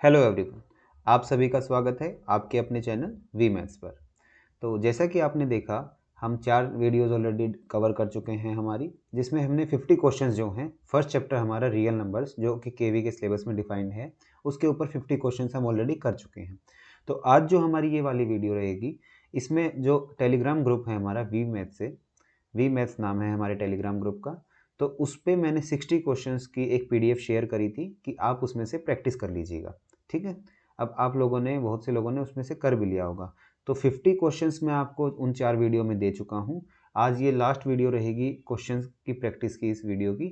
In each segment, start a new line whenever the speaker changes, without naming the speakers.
Hello everyone, आप सभी का स्वागत है आपके अपने चैनल वी मैथ्स पर। तो जैसा कि आपने देखा, हम 4 वीडियोज़ ऑलरेडी कवर कर चुके हैं हमारी, जिसमें हमने 50 क्वेश्चंस जो हैं, फर्स्ट चैप्टर हमारा रियल नंबर्स जो कि केवी के सिलेबस में डिफाइंड है, उसके ऊपर 50 क्वेश्चंस हम ऑलरेडी कर चुके हैं। तो आज जो हमारी ये वाली वीडियो रहेगी, इसमें जो टेलीग्राम ग्रुप है हमारा वी मैथ्स नाम है हमारे टेलीग्राम ग्रुप का, तो उस पे मैंने 60 क्वेश्चंस की एक पीडीएफ शेयर करी थी कि आप उसमें से प्रैक्टिस कर लीजिएगा। ठीक है। अब आप लोगों ने, बहुत से लोगों ने उसमें से कर भी लिया होगा। तो 50 क्वेश्चंस मैं आपको उन 4 वीडियो में दे चुका हूँ। आज ये लास्ट वीडियो रहेगी क्वेश्चंस की प्रैक्टिस की, इस वीडियो की।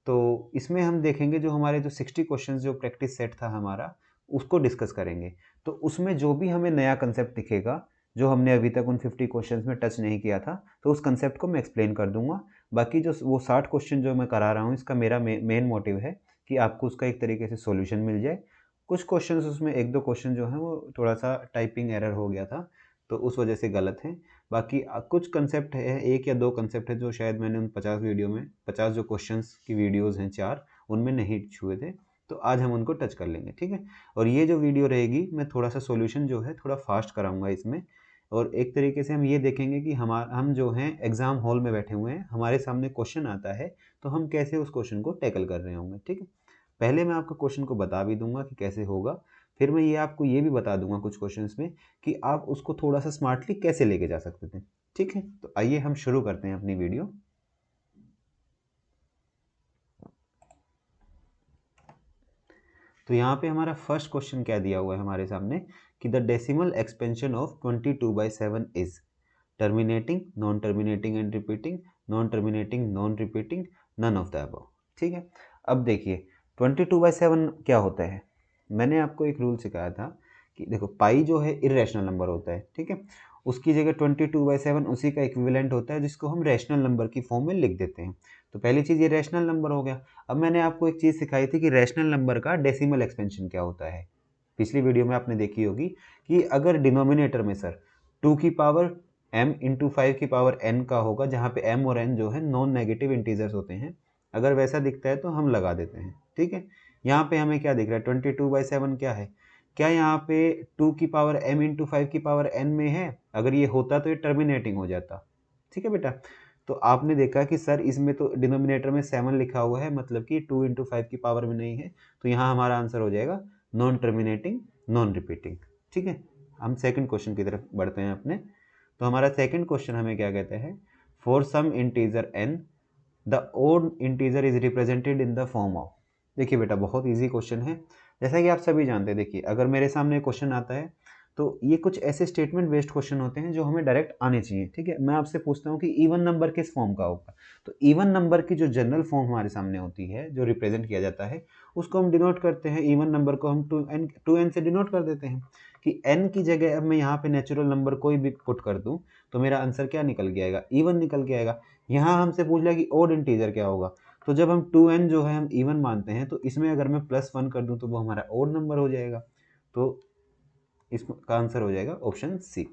तो इसमें हम देखेंगे जो हमारे जो 60 क्वेश्चंस जो प्रैक्टिस सेट था हमारा, उसको डिस्कस करेंगे। तो उसमें जो भी हमें नया कंसेप्ट दिखेगा, जो हमने अभी तक उन 50 क्वेश्चंस में टच नहीं किया था, तो उस कंसेप्ट को मैं एक्सप्लेन कर दूंगा। बाकी जो वो 60 क्वेश्चन जो मैं करा रहा हूँ, इसका मेरा मेन मोटिव है कि आपको उसका एक तरीके से सॉल्यूशन मिल जाए। कुछ क्वेश्चंस उसमें, एक दो क्वेश्चन जो हैं वो थोड़ा सा टाइपिंग एरर हो गया था, तो उस वजह से गलत हैं। बाकी कुछ कंसेप्ट है, एक या दो कंसेप्ट है जो शायद मैंने उन 50 वीडियो में, 50 जो क्वेश्चंस की वीडियोस हैं 4, उनमें नहीं छुए थे। तो आज हम उनको टच कर लेंगे, ठीक है। और ये जो वीडियो रहेगी, मैं थोड़ा सा सॉल्यूशन जो है थोड़ा फास्ट कराऊंगा इसमें। और एक तरीके से हम ये देखेंगे कि हम जो हैं एग्ज़ाम हॉल में बैठे हुए हैं, हमारे सामने क्वेश्चन आता है, तो हम कैसे उस क्वेश्चन को टैकल कर रहे होंगे, ठीक है। पहले मैं आपको क्वेश्चन को बता भी दूंगा कि कैसे होगा, फिर मैं ये आपको ये भी बता दूंगा कुछ क्वेश्चंस में कि आप उसको थोड़ा सा स्मार्टली कैसे लेके जा सकते थे, ठीक है। तो आइए हम शुरू करते हैं अपनी वीडियो। तो यहाँ पे हमारा फर्स्ट क्वेश्चन क्या दिया हुआ है हमारे सामने कि the decimal expansion of 22/7 is terminating, non terminating and repeating, non terminating, non repeating, none of the above, ठीक है। अब देखिए 22/7 क्या होता है। मैंने आपको एक रूल सिखाया था कि देखो, पाई जो है इरेशनल नंबर होता है, ठीक है। उसकी जगह 22/7 उसी का इक्विवेलेंट होता है, जिसको हम रैशनल नंबर की फॉर्म में लिख देते हैं। तो पहली चीज़, ये रैशनल नंबर हो गया। अब मैंने आपको एक चीज़ सिखाई थी कि रैशनल नंबर का डेसिमल एक्सपेंशन क्या होता है। पिछली वीडियो में आपने देखी होगी कि अगर डिनोमिनेटर में सर 2 की पावर m इंटू 5 की पावर n का होगा, जहाँ पे m और n जो है नॉन नेगेटिव इंटीजर्स होते हैं, अगर वैसा दिखता है तो हम लगा देते हैं, ठीक है। यहाँ पे हमें क्या दिख रहा है, 22/7 क्या है, क्या यहाँ पे 2 की पावर m इंटू 5 की पावर n में है। अगर ये होता तो ये टर्मिनेटिंग हो जाता, ठीक है बेटा। तो आपने देखा कि सर इसमें तो डिनोमिनेटर में 7 लिखा हुआ है, मतलब कि 2 इंटू 5 की पावर में नहीं है, तो यहाँ हमारा आंसर हो जाएगा नॉन टर्मिनेटिंग, नॉन रिपीटिंग, ठीक है। हम सेकंड क्वेश्चन की तरफ बढ़ते हैं अपने। तो हमारा सेकंड क्वेश्चन हमें क्या कहते हैं, for sum integer n the odd integer is represented in the form of. देखिए बेटा, बहुत इजी क्वेश्चन है, जैसा कि आप सभी जानते हैं। देखिए, अगर मेरे सामने क्वेश्चन आता है, तो ये कुछ ऐसे स्टेटमेंट बेस्ड क्वेश्चन होते हैं जो हमें डायरेक्ट आने चाहिए, ठीक है। मैं आपसे पूछता हूँ कि इवन नंबर किस फॉर्म का होगा, तो इवन नंबर की जो जनरल फॉर्म हमारे सामने होती है, जो रिप्रेजेंट किया जाता है, उसको हम डिनोट करते हैं, इवन नंबर को हम 2n से डिनोट कर देते हैं कि n की जगह अब मैं यहाँ पे नेचुरल नंबर कोई भी पुट कर दूँ, तो मेरा आंसर क्या निकल के आएगा, इवन निकल के आएगा। यहाँ हमसे पूछ लिया कि ओड इंटीजर क्या होगा, तो जब हम 2n जो है हम इवन मानते हैं, तो इसमें अगर मैं +1 कर दूं तो वो हमारा ओड नंबर हो जाएगा। तो इसका आंसर हो जाएगा ऑप्शन सी।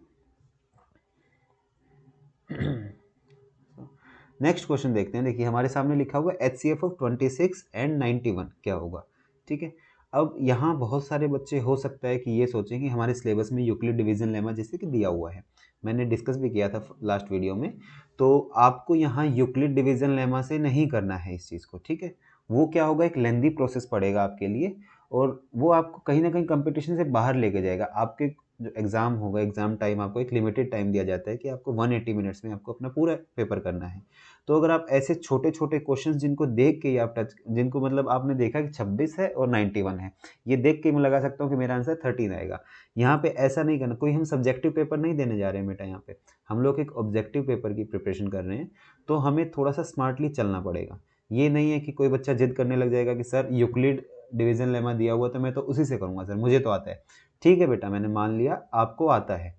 नेक्स्ट क्वेश्चन देखते हैं। देखिए, हमारे सामने लिखा हुआ है HCF ऑफ 26 एंड 91 क्या होगा, ठीक है। अब यहाँ बहुत सारे बच्चे हो सकता है कि ये सोचें कि हमारे सिलेबस में यूक्लिड डिवीजन लेमा जैसे कि दिया हुआ है, मैंने डिस्कस भी किया था लास्ट वीडियो में। तो आपको यहाँ यूक्लिड डिवीजन लेमा से नहीं करना है इस चीज़ को, ठीक है। वो क्या होगा, एक लेंदी प्रोसेस पड़ेगा आपके लिए, और वो आपको कहीं ना कहीं कंपटीशन से बाहर लेके जाएगा। आपके जो एग्ज़ाम होगा, एग्ज़ाम टाइम आपको एक लिमिटेड टाइम दिया जाता है कि आपको 180 मिनट्स में आपको अपना पूरा पेपर करना है। तो अगर आप ऐसे छोटे-छोटे क्वेश्चंस जिनको देख के ही आप जिनको मतलब आपने देखा कि 26 है और 91 है, ये देख के मैं लगा सकता हूँ कि मेरा आंसर 13 आएगा। यहाँ पे ऐसा नहीं करना, कोई हम सब्जेक्टिव पेपर नहीं देने जा रहे हैं बेटा यहाँ पे। हम लोग एक ऑब्जेक्टिव पेपर की प्रिपरेशन कर रहे हैं, तो हमें थोड़ा-सा स्मार्टली चलना पड़ेगा। ये नहीं है कि कोई बच्चा ज़िद करने लग जाएगा कि सर यूक्लिड डिवीज़न लेमा दिया हुआ तो मैं तो उसी से करूँगा सर, मुझे तो आता है। ठीक है बेटा, मैंने मान लिया आपको आता है,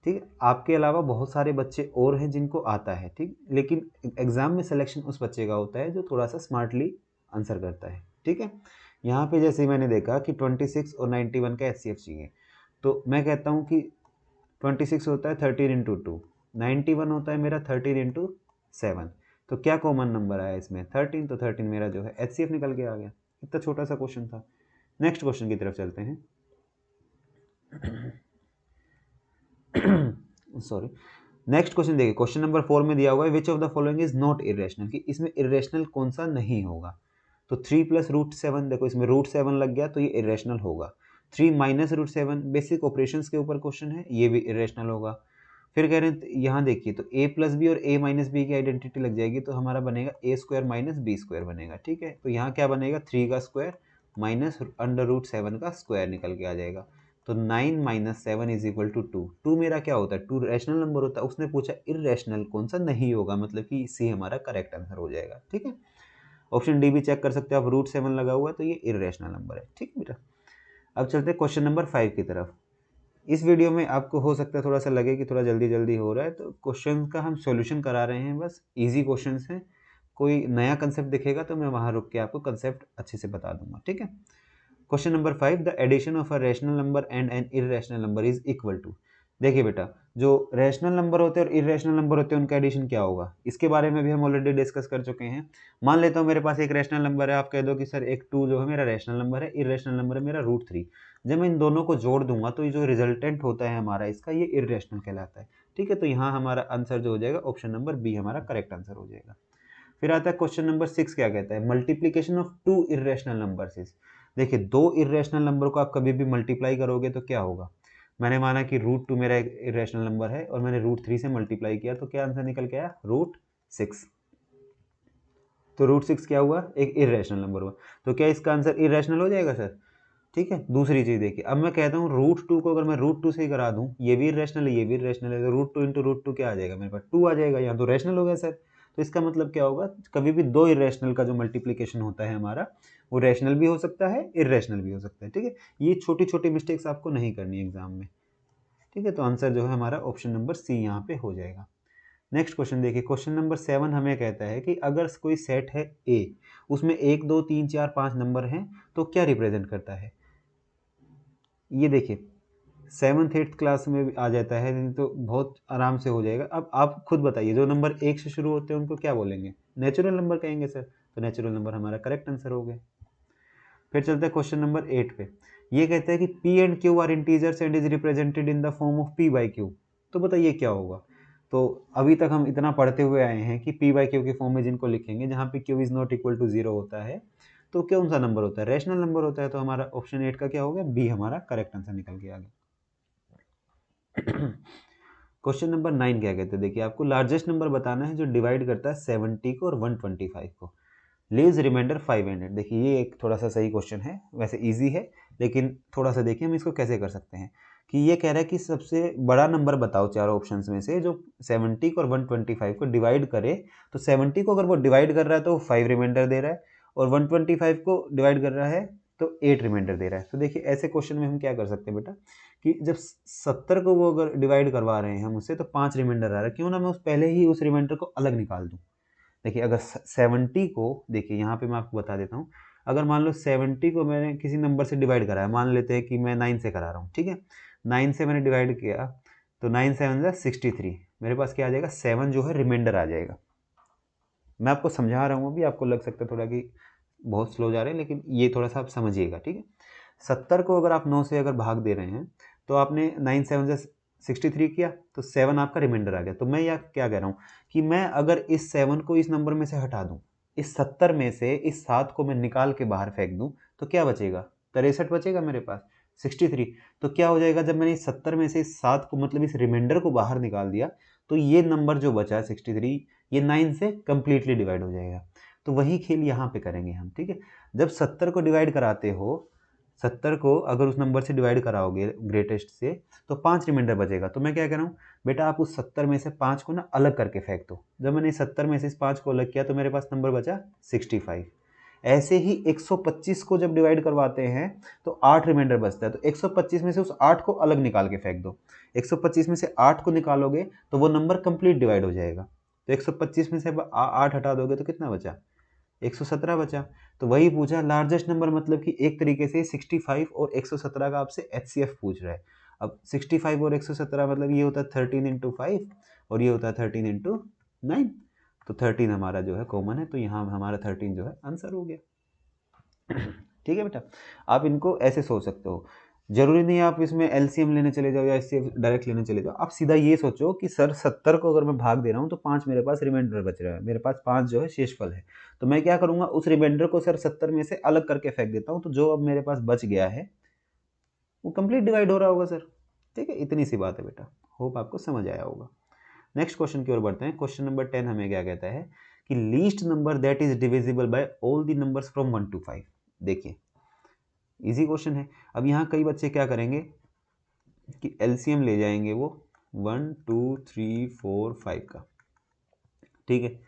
ठीक है। आपके अलावा बहुत सारे बच्चे और हैं जिनको आता है, ठीक। लेकिन एग्ज़ाम में सिलेक्शन उस बच्चे का होता है जो थोड़ा-सा स्मार्टली आंसर करता है, ठीक है। यहाँ पे जैसे ही मैंने देखा कि 26 और 91 का एचसीएफ चाहिए, तो मैं कहता हूँ कि 26 होता है 13 इंटू 2, 91 होता है मेरा 13 इंटू 7। तो क्या कॉमन नंबर आया इसमें, 13, तो 13 मेरा जो है एचसीएफ निकल के आ गया। इतना छोटा सा क्वेश्चन था। नेक्स्ट क्वेश्चन की तरफ चलते हैं। सॉरी, नेक्स्ट क्वेश्चन देखिए, क्वेश्चन नंबर 4 में दिया हुआ है which of the following is not irrational, कि इसमें इरेशनल कौन सा नहीं होगा। तो 3 प्लस रूट 7, देखो इसमें रूट 7 लग गया तो ये इरेशनल होगा। 3 माइनस रूट 7 बेसिक ऑपरेशंस के ऊपर क्वेश्चन है, ये भी इरेशनल होगा। फिर कह रहे हैं यहाँ देखिए, तो a प्लस बी और a माइनस बी की आइडेंटिटी लग जाएगी, तो हमारा बनेगा a square minus b square बनेगा, ठीक है। तो यहाँ क्या बनेगा, 3 का स्क्वायर माइनस अंडर रूट 7 का स्क्वायर निकल के आ जाएगा। तो 9 माइनस 7 इज इक्वल टू 2। 2 मेरा क्या होता है, 2 रैशनल नंबर होता है। उसने पूछा इररेशनल कौन सा नहीं होगा, मतलब कि सी हमारा करेक्ट आंसर हो जाएगा, ठीक है। ऑप्शन डी भी चेक कर सकते हो आप, रूट 7 लगा हुआ है तो ये इररेशनल नंबर है, ठीक बेटा। अब चलते हैं क्वेश्चन नंबर 5 की तरफ। इस वीडियो में आपको हो सकता है थोड़ा सा लगे कि थोड़ा जल्दी जल्दी हो रहा है, तो क्वेश्चन का हम सॉल्यूशन करा रहे हैं, बस इजी क्वेश्चंस हैं। कोई नया कंसेप्ट दिखेगा तो मैं वहाँ रुक के आपको कंसेप्ट अच्छे से बता दूंगा, ठीक है। Question number 5, the addition of a rational number and an irrational number is equal to. देखिए बेटा, जो रैशनल नंबर होते हैं और इररेशनल नंबर होते हैं उनका एडिशन क्या होगा, इसके बारे में भी हम ऑलरेडी डिस्कस कर चुके हैं। मान लेता हूँ मेरे पास एक रैशनल नंबर है, आप कह दो कि सर एक 2 जो है मेरा रैशनल नंबर है, इररेशनल नंबर है मेरा रूट 3। जब मैं इन दोनों को जोड़ दूंगा तो ये जो रिजल्टेंट होता है हमारा इसका, ये इररेशनल कहलाता है, ठीक है। तो यहाँ हमारा आंसर जो हो जाएगा ऑप्शन नंबर बी हमारा करेक्ट आंसर हो जाएगा। फिर आता है क्वेश्चन नंबर 6, क्या कहता है, multiplication of 2 irrational numbers is. देखिए, 2 इररेशनल नंबर को आप कभी भी मल्टीप्लाई करोगे तो क्या होगा, मैंने माना कि रूट 2 मेरा एक इररेशनल नंबर है और मैंने रूट 3 से मल्टीप्लाई किया, तो क्या आंसर निकल के आया, रूट 6। तो रूट 6 क्या हुआ, एक इररेशनल नंबर हुआ। तो क्या इसका आंसर इररेशनल हो जाएगा सर, ठीक है। दूसरी चीज देखिए, अब मैं कहता हूँ रूट 2 को अगर मैं रूट 2 से ही करा दूं, ये भी इररेशनल है ये भी इररेशनल है, तो रूट 2 इंटू रूट 2 क्या आ जाएगा मेरे पास, 2 आ जाएगा, यहाँ तो रैशनल हो गया सर। तो इसका मतलब क्या होगा, कभी भी दो इररेशनल का जो मल्टीप्लीकेशन होता है हमारा, वो रैशनल भी हो सकता है इररेशनल भी हो सकता है, ठीक है। ये छोटी छोटी मिस्टेक्स आपको नहीं करनी है एग्जाम में, ठीक है। तो आंसर जो है हमारा ऑप्शन नंबर सी यहाँ पे हो जाएगा। नेक्स्ट क्वेश्चन देखिए, क्वेश्चन नंबर 7 हमें कहता है कि अगर कोई सेट है ए, उसमें 1 2 3 4 5 नंबर हैं, तो क्या रिप्रेजेंट करता है। ये देखिए, 7th 8th क्लास में भी आ जाता है, नहीं तो बहुत आराम से हो जाएगा। अब आप खुद बताइए, जो नंबर 1 से शुरू होते हैं उनको क्या बोलेंगे, नेचुरल नंबर कहेंगे सर। तो नेचुरल नंबर हमारा करेक्ट आंसर हो गया। फिर चलते हैं क्वेश्चन नंबर 8 पे। ये कहते हैं कि P and Q R integers and is represented in the form of P by Q. तो बताइए क्या होगा। तो अभी तक हम इतना पढ़ते हुए आए हैं कि पी बाई क्यू की फॉर्म में जिनको लिखेंगे, जहाँ पे Q is not equal to 0 होता है, तो कौन सा नंबर होता है, रैशनल नंबर होता है। तो हमारा ऑप्शन 8 का क्या हो गया, बी हमारा करेक्ट आंसर निकल के आ गया। क्वेश्चन नंबर 9 क्या कहते हैं, देखिए आपको लार्जेस्ट नंबर बताना है जो डिवाइड करता है 70 को और 125 को, लीव्स रिमाइंडर 500। देखिए ये एक थोड़ा सा सही क्वेश्चन है, वैसे इजी है, लेकिन थोड़ा सा देखिए हम इसको कैसे कर सकते हैं। कि ये कह रहा है कि सबसे बड़ा नंबर बताओ चारों ऑप्शंस में से जो 70 को और 125 को डिवाइड करे। तो 70 को अगर वो डिवाइड कर रहा है तो 5 रिमाइंडर दे रहा है, और 125 को डिवाइड कर रहा है तो 8 रिमाइंडर दे रहा है। तो देखिए ऐसे क्वेश्चन में हम क्या कर सकते हैं बेटा, कि जब 70 को वो अगर डिवाइड करवा रहे हैं हम उससे, तो 5 रिमाइंडर आ रहा है, क्यों ना मैं उस पहले ही उस रिमाइंडर को अलग निकाल दूं। देखिए अगर 70 को, देखिए यहाँ पे मैं आपको बता देता हूँ, अगर मान लो 70 को मैंने किसी नंबर से डिवाइड करा है, मान लेते हैं कि मैं 9 से करा रहा हूँ, ठीक है। 9 से मैंने डिवाइड किया, तो 9 7 63, मेरे पास क्या आ जाएगा, 7 जो है रिमाइंडर आ जाएगा। मैं आपको समझा रहा हूँ अभी, आपको लग सकता है थोड़ा कि बहुत स्लो जा रहे हैं, लेकिन ये थोड़ा सा आप समझिएगा, ठीक है। 70 को अगर आप 9 से अगर भाग दे रहे हैं, तो आपने 9 7 63 किया, तो 7 आपका रिमाइंडर आ गया। तो मैं यह क्या कह रहा हूँ कि मैं अगर इस 7 को इस नंबर में से हटा दूं, इस 70 में से इस 7 को मैं निकाल के बाहर फेंक दूं, तो क्या बचेगा, 63 बचेगा मेरे पास, 63। तो क्या हो जाएगा, जब मैंने इस 70 में से इस 7 को, मतलब इस रिमाइंडर को बाहर निकाल दिया, तो ये नंबर जो बचा है 63, ये 9 से कंप्लीटली डिवाइड हो जाएगा। तो वही खेल यहाँ पे करेंगे हम, ठीक है। जब 70 को डिवाइड कराते हो, 70 को अगर उस नंबर से डिवाइड कराओगे ग्रेटेस्ट से, तो 5 रिमाइंडर बचेगा। तो मैं क्या कह रहा हूँ बेटा, आप उस 70 में से 5 को ना अलग करके फेंक दो। जब मैंने 70 में से इस 5 को अलग किया, तो मेरे पास नंबर बचा 65। ऐसे ही 125 को जब डिवाइड करवाते हैं तो 8 रिमाइंडर बचता है, तो 125 में से उस 8 को अलग निकाल के फेंक दो। 125 में से 8 को निकालोगे तो वो नंबर कंप्लीट डिवाइड हो जाएगा। तो 125 में से 8 हटा दोगे तो कितना बचा, 117 बचा। तो वही पूछा लार्जेस्ट नंबर, मतलब कि एक तरीके से 65 और 117 का आपसे एचसीएफ पूछ रहा है। अब 65 और 117 मतलब ये होता है 13 इंटू 5 और ये होता है 13 इंटू 9। तो 13 हमारा जो है कॉमन है, तो यहाँ हमारा 13 जो है आंसर हो गया। ठीक है बेटा, आप इनको ऐसे सोच सकते हो। जरूरी नहीं आप इसमें एलसीएम लेने चले जाओ या एचसीएफ डायरेक्ट लेने चले जाओ, आप सीधा ये सोचो कि सर 70 को अगर मैं भाग दे रहा हूँ तो 5 मेरे पास रिमाइंडर बच रहा है, मेरे पास 5 जो है शेषफल है, तो मैं क्या करूंगा, उस रिमाइंडर को सर 70 में से अलग करके फेंक देता हूँ, तो जो अब मेरे पास बच गया है वो कंप्लीट डिवाइड हो रहा होगा सर। ठीक है, इतनी सी बात है बेटा, होप आपको समझ आया होगा। नेक्स्ट क्वेश्चन की ओर बढ़ते हैं। क्वेश्चन नंबर 10 हमें क्या कहता है कि least number that is divisible by all the numbers from 1 to 5। देखिए इजी क्वेश्चन है। अब यहाँ कई बच्चे क्या करेंगे कि एलसीएम ले जाएंगे वो 1 2 3 4 5 का। ठीक है,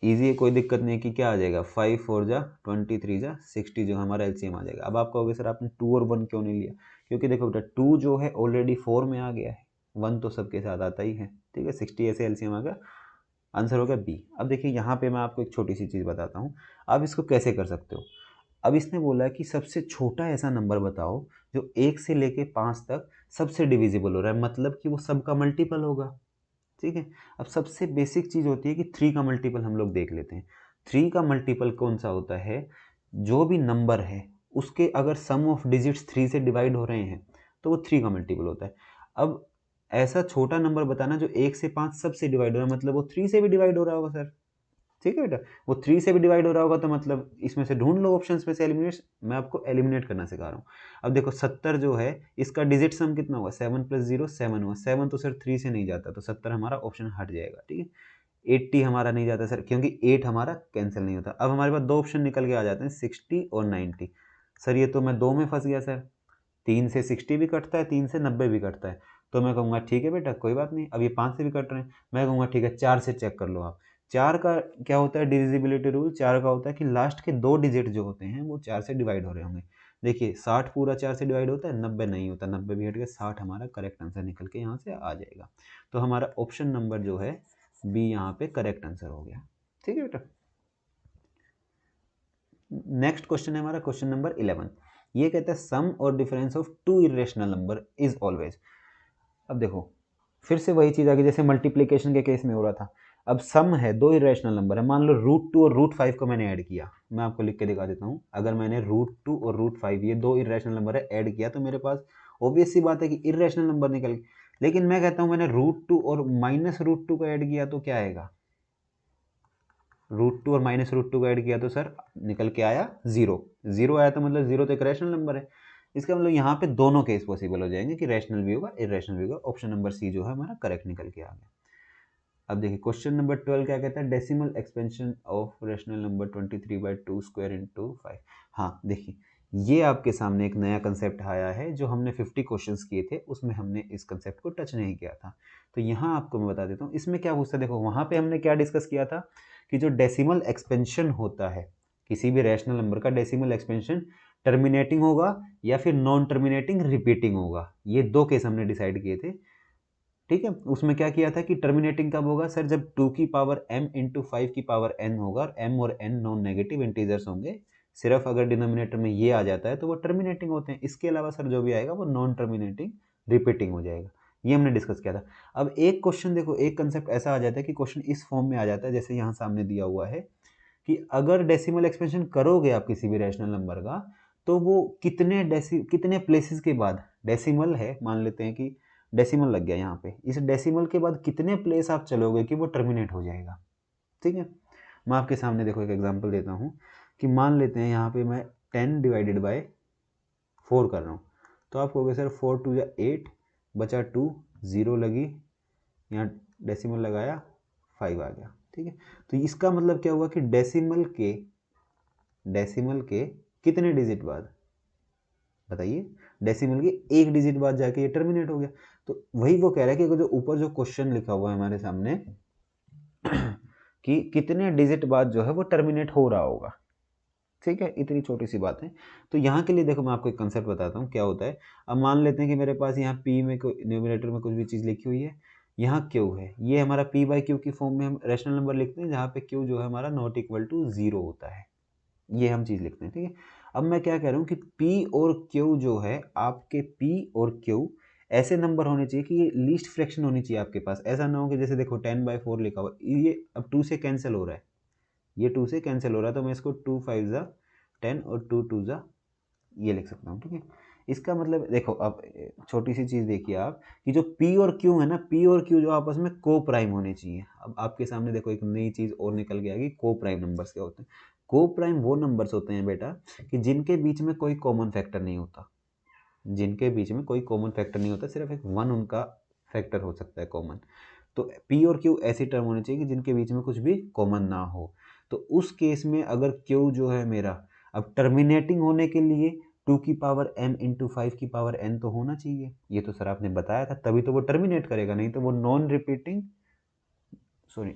इजी है, कोई दिक्कत नहीं है कि क्या आ जाएगा 5 4 जा 23 जा 60 जो हमारा एलसीएम आ जाएगा। अब आप कहोगे सर आपने 2 और 1 क्यों नहीं लिया, क्योंकि देखो बेटा 2 जो है ऑलरेडी 4 में आ गया है, 1 तो सबके साथ आता ही है। ठीक है, 60 ऐसे एलसीएम आ गया, आंसर हो गया बी। अब देखिए यहाँ पे मैं आपको एक छोटी सी चीज़ बताता हूँ, आप इसको कैसे कर सकते हो। अब इसने बोला है कि सबसे छोटा ऐसा नंबर बताओ जो 1 से लेके 5 तक सबसे डिविजिबल हो रहा है, मतलब कि वो सबका मल्टीपल होगा। ठीक है, अब सबसे बेसिक चीज़ होती है कि 3 का मल्टीपल हम लोग देख लेते हैं। 3 का मल्टीपल कौन सा होता है, जो भी नंबर है उसके अगर सम ऑफ डिजिट्स 3 से डिवाइड हो रहे हैं तो वो 3 का मल्टीपल होता है। अब ऐसा छोटा नंबर बताना जो 1 से 5 सबसे डिवाइड हो रहा है, मतलब वो 3 से भी डिवाइड हो रहा होगा सर। ठीक है बेटा, वो 3 से भी डिवाइड हो रहा होगा तो मतलब इसमें से ढूंढ लो, ऑप्शंस में से एलिमिनेट, मैं आपको एलिमिनेट करना सिखा रहा हूँ। अब देखो 70 जो है इसका डिजिट सम कितना हुआ, 7 + 0 7 हुआ, 7 तो सर 3 से नहीं जाता, तो 70 हमारा ऑप्शन हट जाएगा। ठीक है, 80 हमारा नहीं जाता सर, क्योंकि 8 हमारा कैंसिल नहीं होता। अब हमारे पास दो ऑप्शन निकल के आ जाते हैं 60 और 90। सर ये तो मैं दो में फंस गया सर, 3 से 60 भी कटता है, 3 से 90 भी कटता है, तो मैं कहूँगा ठीक है बेटा कोई बात नहीं। अब ये 5 से भी कट रहे हैं, मैं कहूँगा ठीक है 4 से चेक कर लो आप। 4 का क्या होता है डिविजिबिलिटी रूल, 4 का होता है कि लास्ट के 2 डिजिट जो होते हैं वो 4 से डिवाइड हो रहे होंगे। देखिए 60 पूरा 4 से डिवाइड होता है, 90 नहीं होता, 90 भी हट के 60 हमारा करेक्ट आंसर निकल के यहाँ से आ जाएगा। तो हमारा ऑप्शन नंबर जो है बी यहाँ पे करेक्ट आंसर हो गया। ठीक है बेटा, नेक्स्ट क्वेश्चन है हमारा क्वेश्चन नंबर 11। ये कहता है सम और difference of two irrational number is always. अब देखो फिर से वही चीज़ आ गई जैसे मल्टीप्लिकेशन के केस में हो रहा था। अब सम है, दो इरेशनल नंबर है, मान लो √2 और √5 को मैंने ऐड किया, मैं आपको लिख के दिखा देता हूँ। अगर मैंने √2 और √5 ये दो इरेशनल नंबर है ऐड किया तो मेरे पास ऑब्वियस सी बात है कि इरेशनल नंबर निकल गए। लेकिन मैं कहता हूँ मैंने √2 और -√2 को ऐड किया तो क्या आएगा, √2 और -√2 को ऐड किया तो सर निकल के आया 0। 0 आया तो मतलब 0 तो एक रैशनल नंबर है। इसका मतलब यहाँ पे दोनों केस पॉसिबल हो जाएंगे कि रैशनल भी होगा इरेशनल भी होगा। ऑप्शन नंबर सी जो है हमारा करेक्ट निकल के आ गया। अब देखिए क्वेश्चन नंबर 12 क्या कहता है, decimal expansion of rational number 23/2² × 5। हाँ देखिए ये आपके सामने एक नया कंसेप्ट आया है, जो हमने 50 क्वेश्चंस किए थे उसमें हमने इस कंसेप्ट को टच नहीं किया था। तो यहाँ आपको मैं बता देता हूँ इसमें क्या पूछता है। देखो वहाँ पे हमने क्या डिस्कस किया था कि जो डेसिमल एक्सपेंशन होता है किसी भी रैशनल नंबर का, डेसिमल एक्सपेंशन टर्मिनेटिंग होगा या फिर नॉन टर्मिनेटिंग रिपीटिंग होगा, ये दो केस हमने डिसाइड किए थे। ठीक है, उसमें क्या किया था कि टर्मिनेटिंग कब होगा सर, जब 2 की पावर m × 5 की पावर n होगा और m और n नॉन नेगेटिव इंटीजर्स होंगे। सिर्फ अगर डिनोमिनेटर में ये आ जाता है तो वो टर्मिनेटिंग होते हैं, इसके अलावा सर जो भी आएगा वो नॉन टर्मिनेटिंग रिपीटिंग हो जाएगा। ये हमने डिस्कस किया था। अब एक क्वेश्चन देखो, एक कंसेप्ट ऐसा आ जाता है कि क्वेश्चन इस फॉर्म में आ जाता है जैसे यहाँ सामने दिया हुआ है कि अगर डेसिमल एक्सपेंशन करोगे आप किसी भी रैशनल नंबर का तो वो कितने प्लेसेस के बाद, डेसिमल है मान लेते हैं कि डेसिमल लग गया यहाँ पे, इस डेसिमल के बाद कितने प्लेस आप चलोगे कि वो टर्मिनेट हो जाएगा। ठीक है, मैं आपके सामने देखो एक एग्जांपल देता हूँ कि मान लेते हैं यहाँ पे मैं 10/4 कर रहा हूँ, तो आप कहोगे सर 4 × 2 = 8 बचा 2 0 लगी, यहाँ डेसिमल लगाया 5 आ गया। ठीक है, तो इसका मतलब क्या हुआ कि डेसिमल के कितने डिजिट बाद, बताइए, डेसिमल के एक डिजिट बाद जाके ये टर्मिनेट हो गया। तो वही वो कह रहा है कि जो ऊपर जो क्वेश्चन लिखा हुआ है हमारे सामने कि कितने डिजिट बाद जो है वो टर्मिनेट हो रहा होगा। ठीक है, इतनी छोटी सी बात है। तो यहाँ के लिए देखो मैं आपको एक कंसेप्ट बताता हूँ क्या होता है। अब मान लेते हैं कि मेरे पास यहाँ p में न्यूमरेटर में कुछ भी चीज़ लिखी हुई है, यहाँ q है, ये हमारा p/q की फॉर्म में हम रैशनल नंबर लिखते हैं जहाँ पे q जो है हमारा नॉट इक्वल टू 0 होता है, ये हम चीज़ लिखते हैं। ठीक है, अब मैं क्या कह रहा हूँ कि p और q जो है आपके p और q ऐसे नंबर होने चाहिए कि ये लीस्ट फ्रैक्शन होनी चाहिए आपके पास। ऐसा ना हो कि जैसे देखो 10/4 लिखा हुआ, ये अब 2 से कैंसिल हो रहा है, ये 2 से कैंसिल हो रहा है, तो मैं इसको 2 5 ज़ा 10 और 2 2 जा ये लिख सकता हूँ, ठीक है। इसका मतलब देखो, अब छोटी सी चीज़ देखिए आप कि जो P और Q है ना, P और Q जो आपस में को प्राइम होने चाहिए। अब आपके सामने देखो एक नई चीज़ और निकल के आएगी, को प्राइम नंबर्स क्या होते हैं। को प्राइम वो नंबर्स होते हैं बेटा कि जिनके बीच में कोई कॉमन फैक्टर नहीं होता, जिनके बीच में कोई कॉमन फैक्टर नहीं होता, सिर्फ एक वन उनका फैक्टर हो सकता है कॉमन। तो P और Q ऐसी टर्म होनी चाहिए कि जिनके बीच में कुछ भी कॉमन ना हो। तो उस केस में अगर Q जो है मेरा, अब टर्मिनेटिंग होने के लिए 2 की पावर m इंटू 5 की पावर n तो होना चाहिए, ये तो सर आपने बताया था, तभी तो वो टर्मिनेट करेगा, नहीं तो वो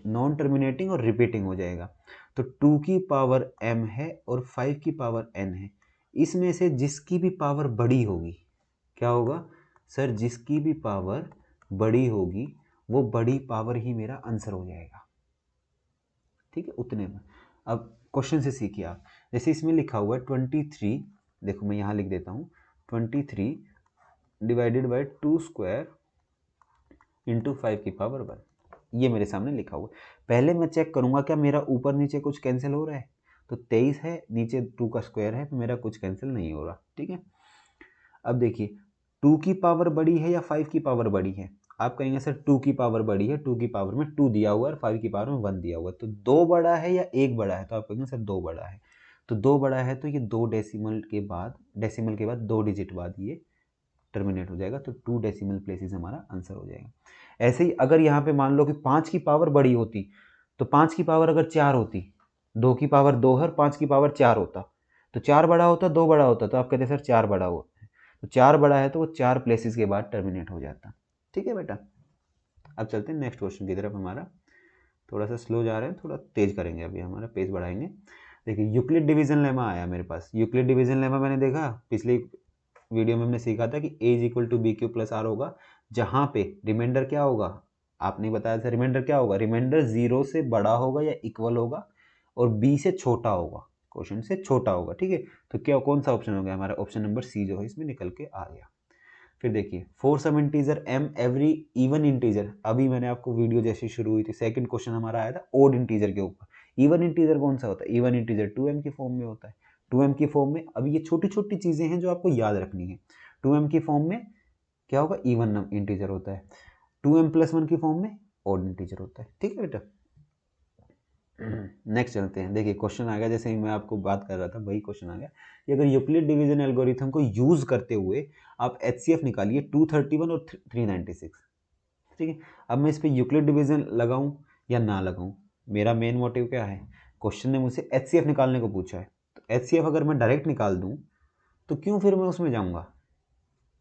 नॉन टर्मिनेटिंग और रिपीटिंग हो जाएगा। तो 2 की पावर m है और 5 की पावर n है, इसमें से जिसकी भी पावर बड़ी होगी, क्या होगा सर, जिसकी भी पावर बड़ी होगी वो बड़ी पावर ही मेरा आंसर हो जाएगा, ठीक है, उतने में। अब क्वेश्चन से सीखिए आप, जैसे इसमें लिखा हुआ है 23, देखो मैं यहाँ लिख देता हूँ 23 डिवाइडेड बाई 2 स्क्वायर इंटू 5 की पावर 1, ये मेरे सामने लिखा हुआ है। पहले मैं चेक करूँगा क्या मेरा ऊपर नीचे कुछ कैंसिल हो रहा है, तो 23 है, नीचे 2 का स्क्वायर है, तो मेरा कुछ कैंसिल नहीं हो रहा, ठीक है। अब देखिए 2 की पावर बड़ी है या 5 की पावर बड़ी है, आप कहेंगे सर 2 की पावर बड़ी है, 2 की पावर में 2 दिया हुआ है और 5 की पावर में 1 दिया हुआ है, तो 2 बड़ा है या 1 बड़ा है, तो आप कहेंगे सर 2 बड़ा है। तो 2 बड़ा है तो ये 2 डेसिमल के बाद 2 डिजिट बाद ये टर्मिनेट हो जाएगा, तो 2 डेसिमल प्लेसेस हमारा आंसर हो जाएगा। ऐसे ही अगर यहाँ पे मान लो कि 5 की पावर बड़ी होती, तो 5 की पावर अगर 4 होती, 2 की पावर 2 है और 5 की पावर 4 होता, तो 4 बड़ा होता 2 बड़ा होता, तो आप कहते सर 4 बड़ा हुआ, तो 4 बड़ा है तो वो 4 प्लेसेस के बाद टर्मिनेट हो जाता, ठीक है बेटा। अब चलते हैं नेक्स्ट क्वेश्चन की तरफ, हमारा थोड़ा सा स्लो जा रहे हैं, थोड़ा तेज करेंगे, अभी हमारा पेज बढ़ाएंगे। देखिए यूक्लिड डिवीजन लेमा आया मेरे पास। यूक्लिड डिवीजन लेमा मैंने देखा पिछली वीडियो में हमने सीखा था कि a is equal to B Q plus r होगा, जहाँ पे रिमाइंडर क्या होगा, आपने बताया था रिमाइंडर क्या होगा, रिमाइंडर 0 से बड़ा होगा या इक्वल होगा और b से छोटा होगा, क्वेश्चन से छोटा होगा, ठीक है। तो क्या कौन सा ऑप्शन हो गया हमारा, ऑप्शन नंबर सी जो है इसमें निकल के आ गया। फिर देखिए for sum integer m every even integer, अभी मैंने आपको वीडियो जैसे शुरू हुई थी सेकंड क्वेश्चन हमारा आया था ओड इंटीजर के ऊपर। इवन इंटीजर कौन सा होता है, इवन इंटीजर 2m की फॉर्म में होता है, 2m की फॉर्म में। अब ये छोटी छोटी चीजें हैं जो आपको याद रखनी है। 2m की फॉर्म में क्या होगा, इवन इंटीजर होता है, 2m प्लस 1 की फॉर्म में ओड इंटीजर होता है, ठीक है बेटा। नेक्स्ट चलते हैं, देखिए क्वेश्चन आ गया, जैसे ही मैं आपको बात कर रहा था वही क्वेश्चन आ गया कि अगर यूक्लिड डिवीजन एल्गोरिथम को यूज करते हुए आप HCF निकालिए 231 और 396, ठीक है। अब मैं इस पर यूक्लिड डिवीजन लगाऊं या ना लगाऊं, मेरा मेन मोटिव क्या है, क्वेश्चन ने मुझसे HCF निकालने को पूछा है, तो HCF अगर मैं डायरेक्ट निकाल दूं तो क्यों फिर मैं उसमें जाऊंगा,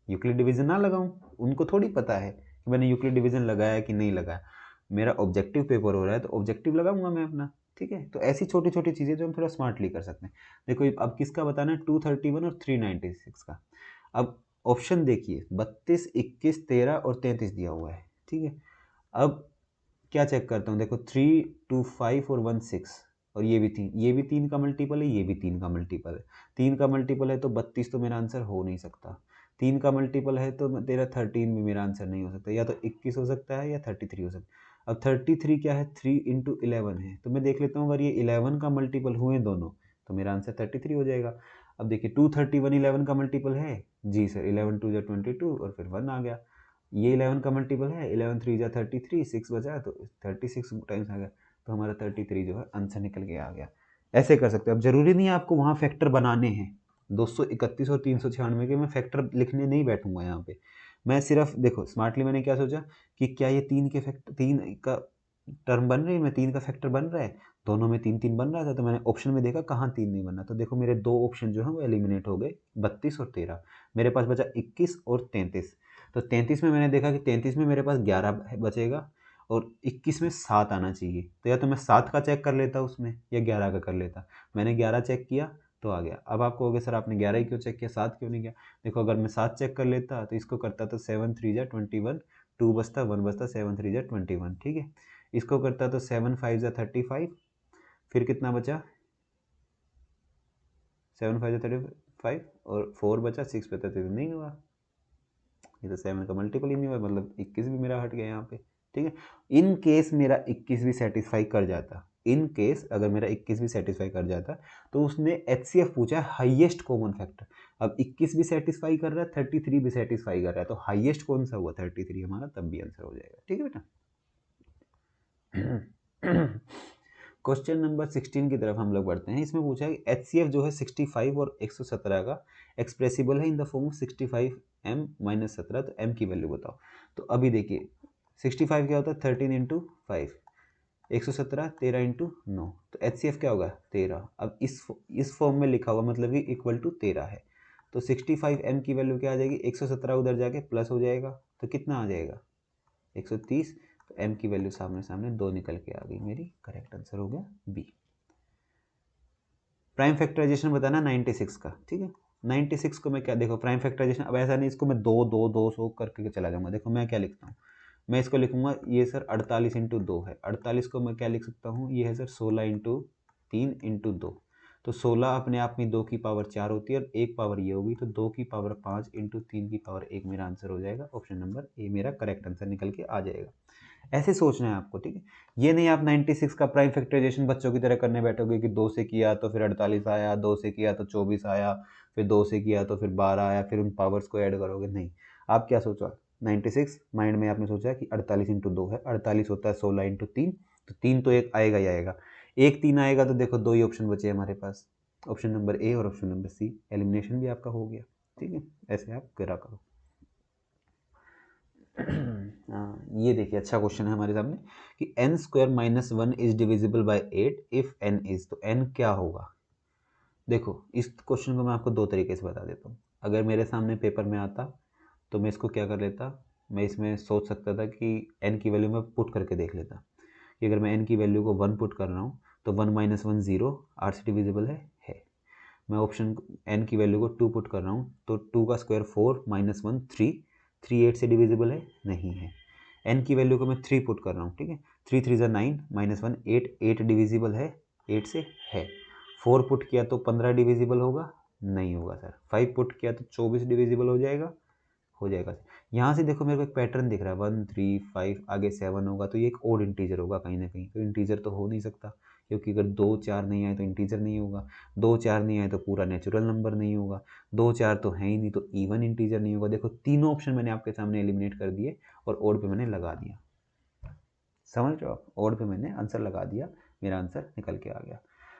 यूक्लिड डिवीजन ना लगाऊं, उनको थोड़ी पता है कि मैंने यूक्लिड डिवीजन लगाया कि नहीं लगाया, मेरा ऑब्जेक्टिव पेपर हो रहा है तो ऑब्जेक्टिव लगाऊंगा मैं अपना, ठीक है। तो ऐसी छोटी छोटी चीज़ें जो हम थोड़ा स्मार्टली कर सकते हैं। देखो अब किसका बताना है, 231 और 396 का। अब ऑप्शन देखिए 32, 21, 13 और 33 दिया हुआ है, ठीक है। अब क्या चेक करता हूँ, देखो 3, 2, 5 और 1, 6, और ये भी 3, ये भी 3 का मल्टीपल है, ये भी 3 का मल्टीपल है। 3 का मल्टीपल है तो 32 तो मेरा आंसर हो नहीं सकता, 3 का मल्टीपल है तो तेरा 13 भी मेरा आंसर नहीं हो सकता, या तो 21 हो सकता है या 33 हो सकता है। अब 33 क्या है, 3 इंटू 11 है, तो मैं देख लेता हूँ अगर ये 11 का मल्टीपल हुए दोनों तो मेरा आंसर 33 हो जाएगा। अब देखिए 231 11 का मल्टीपल है, जी सर, 11 2 जा 22 और फिर 1 आ गया। ये 11 का मल्टीपल है, 11 3 जा 33, 6 बचा तो 36 टाइम्स आ गया, तो हमारा 33 जो है आंसर निकल के आ गया। ऐसे कर सकते हो। अब जरूरी नहीं है आपको वहाँ फैक्टर बनाने हैं, 231 और 396 के मैं फैक्टर लिखने नहीं बैठूंगा यहाँ पे। मैं सिर्फ देखो स्मार्टली मैंने क्या सोचा कि क्या ये 3 के फैक्टर, 3 का टर्म बन रही है, मैं 3 का फैक्टर बन रहा है, दोनों में 3 3 बन रहा था, तो मैंने ऑप्शन में देखा कहाँ 3 नहीं बन रहा, तो देखो मेरे दो ऑप्शन जो है वो एलिमिनेट हो गए, 32 और 13। मेरे पास बचा 21 और 33। तो 33 में मैंने देखा कि 33 में मेरे पास 11 बचेगा और 21 में 7 आना चाहिए, तो या तो मैं 7 का चेक कर लेता उसमें या 11 का कर लेता। मैंने 11 चेक किया तो आ गया। अब आपको हो गया सर आपने 11 ही क्यों चेक किया, 7 क्यों नहीं किया। देखो अगर मैं 7 चेक कर लेता तो इसको करता तो 7 3 जा 21, 2 बचता 1 बचता, 7 3 जा 21, ठीक है। इसको करता तो 7 5 जा 35, फिर कितना बचा, 7 5 जा 35 और 4 बचा, 6 बचा, तो नहीं हुआ, ये तो 7 का मल्टीपल ही नहीं हुआ, मतलब 21 भी मेरा हट गया यहाँ पे, ठीक है। इन केस मेरा 21 भी सेटिस्फाई कर जाता इन केस अगर मेरा 21 भी सेटिस्फाई कर जाता तो उसने HCF पूछा है हाईएस्ट कॉमन फैक्टर। अब 21 भी सेटिस्फाई कर रहा है, 33 भी सेटिस्फाई कर रहा है, तो हाईएस्ट कौन सा हुआ 33 हमारा, तब भी आंसर हो जाएगा। ठीक है बेटा। क्वेश्चन नंबर 16 की तरफ हम लोग बढ़ते हैं। इसमें पूछा है HCF जो है 65 और 117 का एक्सप्रेसिबल है इन द फॉर्म ऑफ 65m - 17, तो m की वैल्यू बताओ। तो अभी देखिए 65 क्या होता है 13 इंटू 5, 117 13 इंटू 9, तो HCF क्या होगा 13। अब इस फॉर्म में लिखा हुआ मतलब कि इक्वल टू 13 है, तो 65m की वैल्यू क्या आ जाएगी, 117 उधर जाके प्लस हो जाएगा, तो कितना आ जाएगा 130, तो m की वैल्यू सामने सामने 2 निकल के आ गई मेरी, करेक्ट आंसर हो गया बी। प्राइम फैक्टराइजेशन बताना 96 का। ठीक है, 96 को मैं क्या, देखो प्राइम फैक्टराइजेशन, अब ऐसा नहीं इसको मैं 200 करके चला जाऊंगा। देखो मैं क्या लिखता हूँ, मैं इसको लिखूंगा ये सर 48 इंटू 2 है, 48 को मैं क्या लिख सकता हूँ, ये है सर 16 इंटू 3 इंटू 2, तो 16 अपने आप में 2 की पावर 4 होती है और एक पावर ये होगी, तो 2 की पावर 5 इंटू 3 की पावर 1 मेरा आंसर हो जाएगा। ऑप्शन नंबर ए मेरा करेक्ट आंसर निकल के आ जाएगा। ऐसे सोचना है आपको। ठीक है, ये नहीं आप 96 का प्राइम फैक्टराइजेशन बच्चों की तरह करने बैठोगे कि 2 से किया तो फिर 48 आया, 2 से किया तो 24 आया, फिर 2 से किया तो फिर 12 आया, फिर उन पावर्स को ऐड करोगे। नहीं, आप क्या सोचा 96 माइंड में आपने सोचा कि 48 इंटू 2 है, 48 होता है 16 इंटू 3, तो 3 तो एक आएगा ही आएगा, एक 3 आएगा, तो देखो 2 ही ऑप्शन बचे हमारे पास, ऑप्शन नंबर ए और ऑप्शन नंबर सी। एलिमिनेशन भी आपका हो गया। ठीक है, ऐसे आप करा करो। ये देखिए अच्छा क्वेश्चन है हमारे सामने कि n square minus 1 is divisible by 8 if n is, तो n क्या होगा। देखो इस क्वेश्चन को मैं आपको दो तरीके से बता देता हूँ। अगर मेरे सामने पेपर में आता तो मैं इसको क्या कर लेता, मैं इसमें सोच सकता था कि n की वैल्यू मैं पुट करके देख लेता कि अगर मैं n की वैल्यू को 1 पुट कर रहा हूँ तो 1 माइनस 1 0, 8 से डिविजिबल है। मैं ऑप्शन n की वैल्यू को 2 पुट कर रहा हूँ तो 2 का स्क्वायर 4 माइनस 1 3, 3 8 से डिविजिबल है, नहीं है। n की वैल्यू को मैं 3 पुट कर रहा हूँ। ठीक है, 3 3 9 माइनस 1 8, 8 डिविजिबल है, 8 से है। 4 पुट किया तो 15 डिविजिबल होगा, नहीं होगा सर। 5 पुट किया तो 24 डिविजिबल हो जाएगा, हो जाएगा। यहाँ से देखो मेरे को एक पैटर्न दिख रहा है 1 3 5 आगे 7 होगा, तो ये एक ओड इंटीजर होगा कहीं ना कहीं, तो इंटीजर तो हो नहीं सकता क्योंकि अगर 2 4 नहीं आए तो इंटीजर नहीं होगा, 2 4 नहीं आए तो पूरा नेचुरल नंबर नहीं होगा, 2 4 तो है ही नहीं तो इवन इंटीजर नहीं होगा। देखो तीनों ऑप्शन मैंने आपके सामने एलिमिनेट कर दिए और ओड पे मैंने लगा दिया, समझ रहे हो आप, ओड पे मैंने आंसर लगा दिया, मेरा आंसर निकल के आ गया।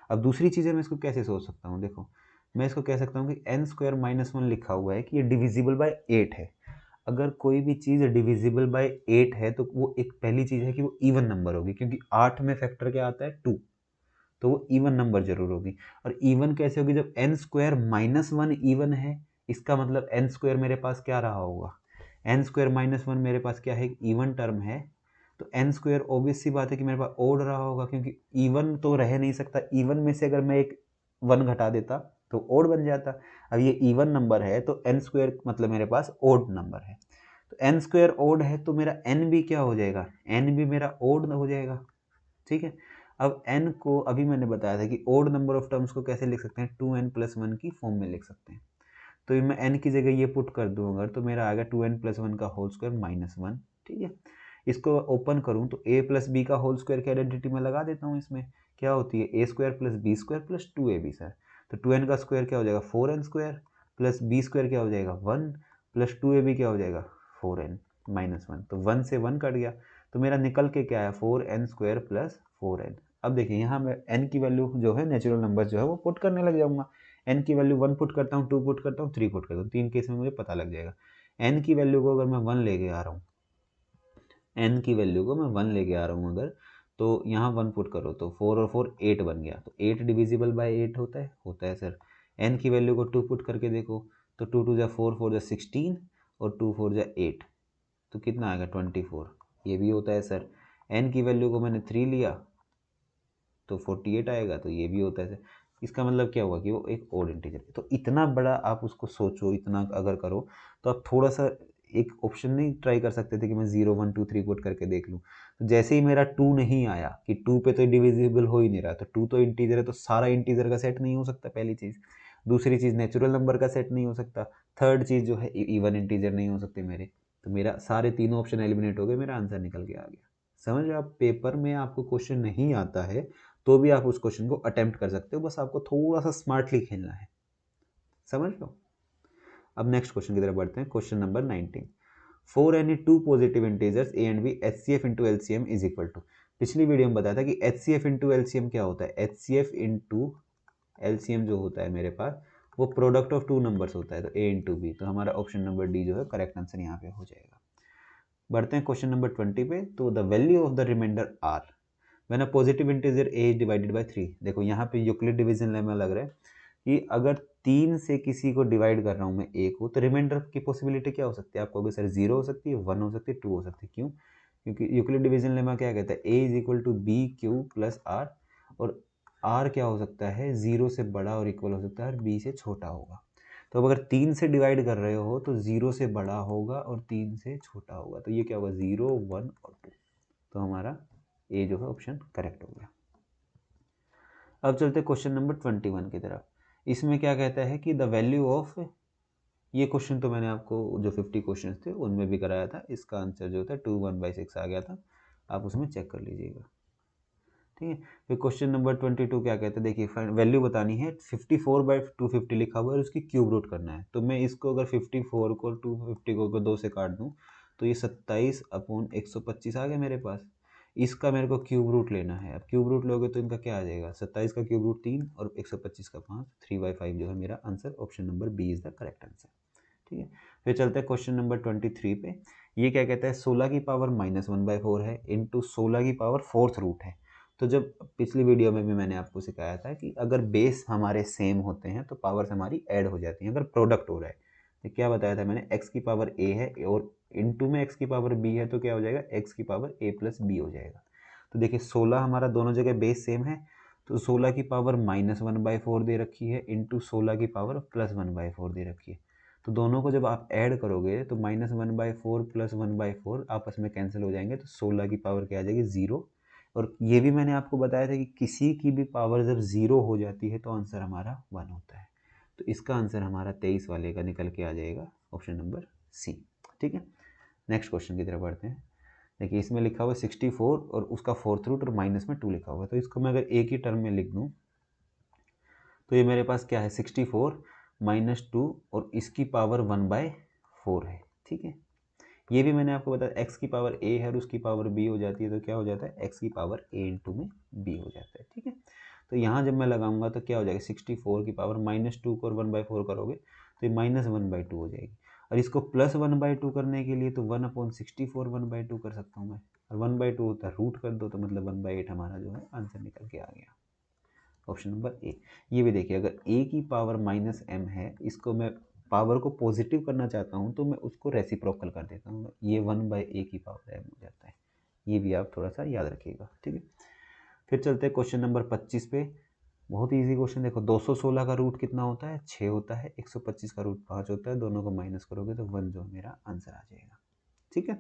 अब दूसरी चीज़ें मैं इसको कैसे सोच सकता हूँ, देखो मैं इसको कह सकता हूँ कि n स्क्वायर माइनस 1 लिखा हुआ है कि ये डिविजिबल बाय 8 है। अगर कोई भी चीज़ डिविजिबल बाय 8 है तो वो एक पहली चीज़ है कि वो इवन नंबर होगी, क्योंकि 8 में फैक्टर क्या आता है 2, तो वो इवन नंबर जरूर होगी। और इवन कैसे होगी, जब n स्क्वायर माइनस 1 इवन है, इसका मतलब n स्क्वायर मेरे पास क्या रहा होगा, n स्क्वायर माइनस 1 मेरे पास क्या है, इवन टर्म है, तो n स्क्वायर ऑब्वियस सी बात है कि मेरे पास ओड रहा होगा, क्योंकि इवन तो रह नहीं सकता। इवन में से अगर मैं एक 1 घटा देता तो ओड बन जाता। अब ये इवन नंबर है तो n स्क्वायर मतलब मेरे पास ओड नंबर है, तो n स्क्वायर ओड है तो मेरा n भी क्या हो जाएगा, n भी मेरा ओड हो जाएगा। ठीक है, अब n को अभी मैंने बताया था कि ओड नंबर ऑफ टर्म्स को कैसे लिख सकते हैं, 2n प्लस 1 की फॉर्म में लिख सकते हैं। तो मैं n की जगह ये पुट कर दूँ अगर, तो मेरा आएगा 2n प्लस 1 का होल स्क्वायर माइनस 1। ठीक है, इसको ओपन करूँ तो a प्लस बी का होल स्क्वायर की आइडेंटिटी में लगा देता हूँ। इसमें क्या होती है a square plus b square plus 2ab sir, तो 2n का स्क्वायर क्या हो जाएगा 4n square, plus b square क्या हो जाएगा 1, प्लस 2ab क्या हो जाएगा 4n माइनस 1, तो 1 से 1 कट गया, तो मेरा निकल के क्या है 4n स्क्वायर प्लस 4n। अब देखिए यहाँ मैं n की वैल्यू जो है नेचुरल नंबर जो है वो पुट करने लग जाऊंगा। n की वैल्यू 1 पुट करता हूँ, 2 पुट करता हूँ, 3 पुट करता हूँ, 3 केस में मुझे पता लग जाएगा। n की वैल्यू को अगर मैं 1 लेके आ रहा हूँ, n की वैल्यू को मैं 1 लेके आ रहा हूँ अगर, तो यहाँ 1 पुट करो तो 4 और 4 8 बन गया, तो 8 डिविजिबल बाय 8 होता है सर। n की वैल्यू को 2 पुट करके देखो तो 2 2 जा 4 4 जा 16 और 2 4 जा 8, तो कितना आएगा 24, ये भी होता है सर। n की वैल्यू को मैंने 3 लिया तो 48 आएगा, तो ये भी होता है सर। इसका मतलब क्या हुआ कि वो एक ओड इंटीजर है। तो इतना बड़ा आप उसको सोचो, इतना अगर करो तो आप थोड़ा सा एक ऑप्शन नहीं ट्राई कर सकते थे कि मैं 0 1 2 3 पुट करके देख लूँ। तो जैसे ही मेरा 2 नहीं आया कि 2 पे तो डिविजिबल हो ही नहीं रहा, तो 2 तो इंटीजर है तो सारा इंटीजर का सेट नहीं हो सकता, पहली चीज़। दूसरी चीज़ नेचुरल नंबर का सेट नहीं हो सकता। थर्ड चीज़ जो है इवन इंटीजर नहीं हो सकते मेरे, तो मेरा सारे तीनों ऑप्शन एलिमिनेट हो गए, मेरा आंसर निकल के आ गया। समझ रहे हो आप, पेपर में आपको क्वेश्चन नहीं आता है तो भी आप उस क्वेश्चन को अटेम्प्ट कर सकते हो, बस आपको थोड़ा सा स्मार्टली खेलना है, समझ लो। अब नेक्स्ट क्वेश्चन की तरफ बढ़ते हैं, question number 19। For any two positive integers a and b HCF into LCM is equal to. पिछली वीडियो में बताया था कि HCF इंटू LCM क्या होता है। HCF इंटू LCM जो होता है मेरे पास, वो प्रोडक्ट ऑफ टू नंबर्स होता है, तो A इंटू बी, तो हमारा ऑप्शन नंबर डी जो है करेक्ट आंसर यहाँ पे हो जाएगा। बढ़ते हैं क्वेश्चन नंबर 20 पे। तो the value of the remainder r when a positive integer a is divided by 3। देखो यहाँ पे यूक्लिड डिवीजन लेमा लग रहा है कि अगर 3 से किसी को डिवाइड कर रहा हूँ मैं ए को, तो रिमाइंडर की पॉसिबिलिटी क्या हो सकती है? आपको सर 0 हो सकती है, 1 हो सकती है, 2 हो सकती है। क्यों? क्योंकि यूक्लिड डिवीजन लेमा क्या कहता है, A is equal to B Q plus R, और आर क्या हो सकता है, 0 से बड़ा और इक्वल हो सकता है और बी से छोटा होगा। तो अब अगर 3 से डिवाइड कर रहे हो तो 0 से बड़ा होगा और 3 से छोटा होगा, तो ये क्या होगा, 0, 1 और 2। तो हमारा ए जो है ऑप्शन करेक्ट हो गया। अब चलते क्वेश्चन नंबर 21 की तरफ। इसमें क्या कहता है कि द वैल्यू ऑफ, ये क्वेश्चन तो मैंने आपको जो 50 क्वेश्चन थे उनमें भी कराया था, इसका आंसर जो था 2 1/6 आ गया था, आप उसमें चेक कर लीजिएगा, ठीक है। फिर क्वेश्चन नंबर 22 क्या कहते हैं, देखिए वैल्यू बतानी है, 54/250 लिखा हुआ है, उसकी क्यूब रूट करना है। तो मैं इसको अगर 54 को 250 को 2 से काट दूँ तो ये 27/125 आ गया मेरे पास। इसका मेरे को क्यूब रूट लेना है। अब क्यूब रूट लोगे तो इनका क्या आ जाएगा, 27 का क्यूब रूट 3 और 125 का 5, 3/5 जो है मेरा answer, option number B is the correct answer, ठीक है। फिर चलते हैं क्वेश्चन नंबर 23 पे। ये क्या कहता है, 16 की पावर -1/4 है इंटू 16 की पावर फोर्थ रूट है। तो जब पिछली वीडियो में भी मैंने आपको सिखाया था कि अगर बेस हमारे सेम होते हैं तो पावर्स हमारी ऐड हो जाती हैं, अगर प्रोडक्ट हो रहा है। तो क्या बताया था मैंने, x की पावर a है और इनटू में x की पावर b है, तो क्या हो जाएगा, x की पावर a प्लस b हो जाएगा। तो देखिए 16 हमारा दोनों जगह बेस सेम है, तो 16 की पावर -1/4 दे रखी है इंटू 16 की पावर +1/4 दे रखी है। तो दोनों को जब आप ऐड करोगे तो -1/4 +1/4 आपस में कैंसिल हो जाएंगे, तो 16 की पावर क्या आ जाएगी, 0। और ये भी मैंने आपको बताया था कि किसी की भी पावर जब 0 हो जाती है तो आंसर हमारा 1 होता है। तो इसका आंसर हमारा 23 वाले का निकल के आ जाएगा, ऑप्शन नंबर सी, ठीक है। नेक्स्ट क्वेश्चन की तरफ बढ़ते हैं। देखिए इसमें लिखा हुआ है 64 और उसका फोर्थ रूट और माइनस में 2 लिखा हुआ है। तो इसको मैं अगर एक ही टर्म में लिख दूँ तो ये मेरे पास क्या है, 64 -2 और इसकी पावर 1/4 है, ठीक है। ये भी मैंने आपको बताया, x की पावर a है और उसकी पावर b हो जाती है, तो क्या हो जाता है, x की पावर a इंटू में b हो जाता है, ठीक है। तो यहाँ जब मैं लगाऊंगा तो क्या हो जाएगा, 64 की पावर -2 को और 1/4 करोगे तो ये -1/2 हो जाएगी। और इसको +1/2 करने के लिए तो 1/64 1/2 कर सकता हूँ मैं, और 1/2 होता है रूट कर दो, तो मतलब 1/8 हमारा जो है आंसर निकल के आ गया, ऑप्शन नंबर ए। ये भी देखिए, अगर a की पावर -m है, इसको मैं पावर को पॉजिटिव करना चाहता हूँ तो मैं उसको रेसिप्रोकल कर देता हूँ, ये 1/a की पावर m हो जाता है। ये भी आप थोड़ा सा याद रखिएगा, ठीक है। फिर चलते हैं क्वेश्चन नंबर 25 पे। बहुत इजी क्वेश्चन, देखो 216 का रूट कितना होता है, 6 होता है, 125 का रूट 5 होता है, दोनों को माइनस करोगे तो 1 जो मेरा आंसर आ जाएगा, ठीक है।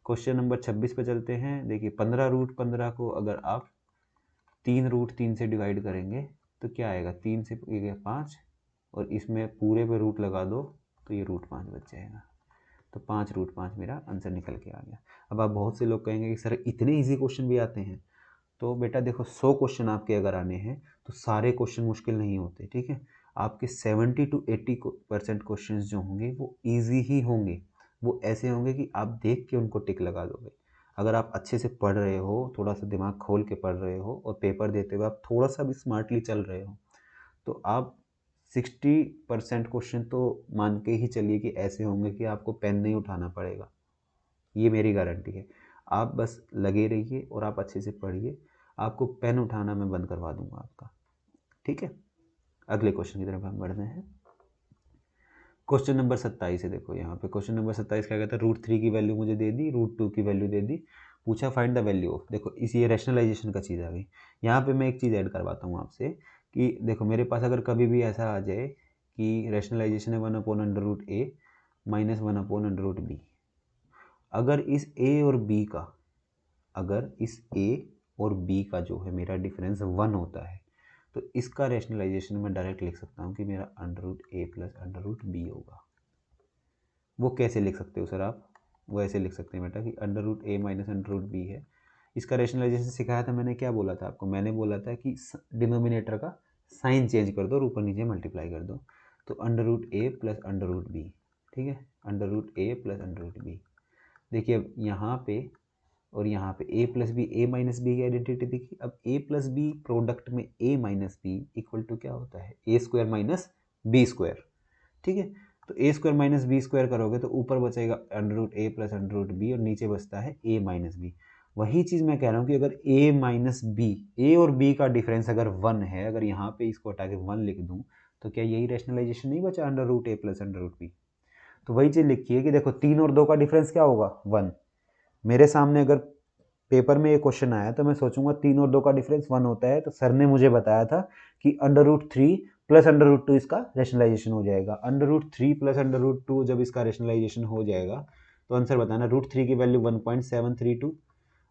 क्वेश्चन नंबर 26 पे चलते हैं। देखिए 15√15 को अगर आप 3√3 से डिवाइड करेंगे तो क्या आएगा, 3 से 5 और इसमें पूरे पे रूट लगा दो तो ये √5 बच जाएगा। तो 5√5 मेरा आंसर निकल के आ गया। अब आप बहुत से लोग कहेंगे कि सर इतने इजी क्वेश्चन भी आते हैं। तो बेटा देखो 100 क्वेश्चन आपके अगर आने हैं तो सारे क्वेश्चन मुश्किल नहीं होते, ठीक है। आपके 70 to 80% क्वेश्चन जो होंगे वो ईजी ही होंगे। वो ऐसे होंगे कि आप देख के उनको टिक लगा दोगे। अगर आप अच्छे से पढ़ रहे हो, थोड़ा सा दिमाग खोल के पढ़ रहे हो और पेपर देते हुए आप थोड़ा सा भी स्मार्टली चल रहे हो, तो आप 60% क्वेश्चन तो मान के ही चलिए कि ऐसे होंगे कि आपको पेन नहीं उठाना पड़ेगा। ये मेरी गारंटी है। आप बस लगे रहिए और आप अच्छे से पढ़िए, आपको पेन उठाना मैं बंद करवा दूंगा आपका, ठीक है। अगले क्वेश्चन की तरफ हम बढ़ते हैं। क्वेश्चन नंबर 27 है। देखो यहाँ पे क्वेश्चन नंबर 27 क्या कहता है, √3 की वैल्यू मुझे दे दी, √2 की वैल्यू दे दी, पूछा फाइंड द वैल्यू ऑफ। देखो इस ये रैशनलाइजेशन का चीज़ आ गई। यहाँ पे मैं एक चीज़ ऐड करवाता हूँ आपसे कि देखो मेरे पास अगर कभी भी ऐसा आ जाए कि रैशनलाइजेशन है 1/√a -1/√b, अगर इस a और b का, अगर इस a और b का जो है मेरा डिफरेंस 1 होता है तो इसका रैशनलाइजेशन मैं डायरेक्ट लिख सकता हूँ कि मेरा √a + √b होगा। वो कैसे लिख सकते हो सर आप, वो ऐसे लिख सकते हैं बेटा कि √a - √b है, इसका रेशनलाइजेशन सिखाया था मैंने, क्या बोला था आपको, मैंने बोला था कि डिनोमिनेटर का साइन चेंज कर दो और ऊपर नीचे मल्टीप्लाई कर दो। तो under root A plus under root B, ठीक है, under root A plus under root B. देखिए अब यहाँ पे और यहाँ पे ए plus B, A minus B की आइडेंटिटी देखिए। अब ए प्लस बी प्रोडक्ट में ए माइनस बी इक्वल टू क्या होता है, ए स्क्वायर माइनस बी स्क्वायर, ठीक है। तो ए स्क्वायर माइनस बी स्क्वायर करोगे तो ऊपर बचेगा under root A plus under root B और नीचे बचता है ए माइनस बी। वही चीज़ मैं कह रहा हूँ कि अगर ए माइनस बी, ए और बी का डिफरेंस अगर 1 है, अगर यहाँ पे इसको हटा के 1 लिख दूँ तो क्या यही रैशनलाइजेशन नहीं बचा, under root A plus under root B. तो वही चीज़ लिखी है कि देखो 3 और 2 का डिफरेंस क्या होगा, 1। मेरे सामने अगर पेपर में ये क्वेश्चन आया तो मैं सोचूंगा 3 और 2 का डिफरेंस 1 होता है, तो सर ने मुझे बताया था कि under root 3 plus under root 2 इसका रेशनलाइजेशन हो जाएगा। Under root 3 plus under root 2 जब इसका रेशनलाइजेशन हो जाएगा तो आंसर बताना, रूट 3 की वैल्यू 1.732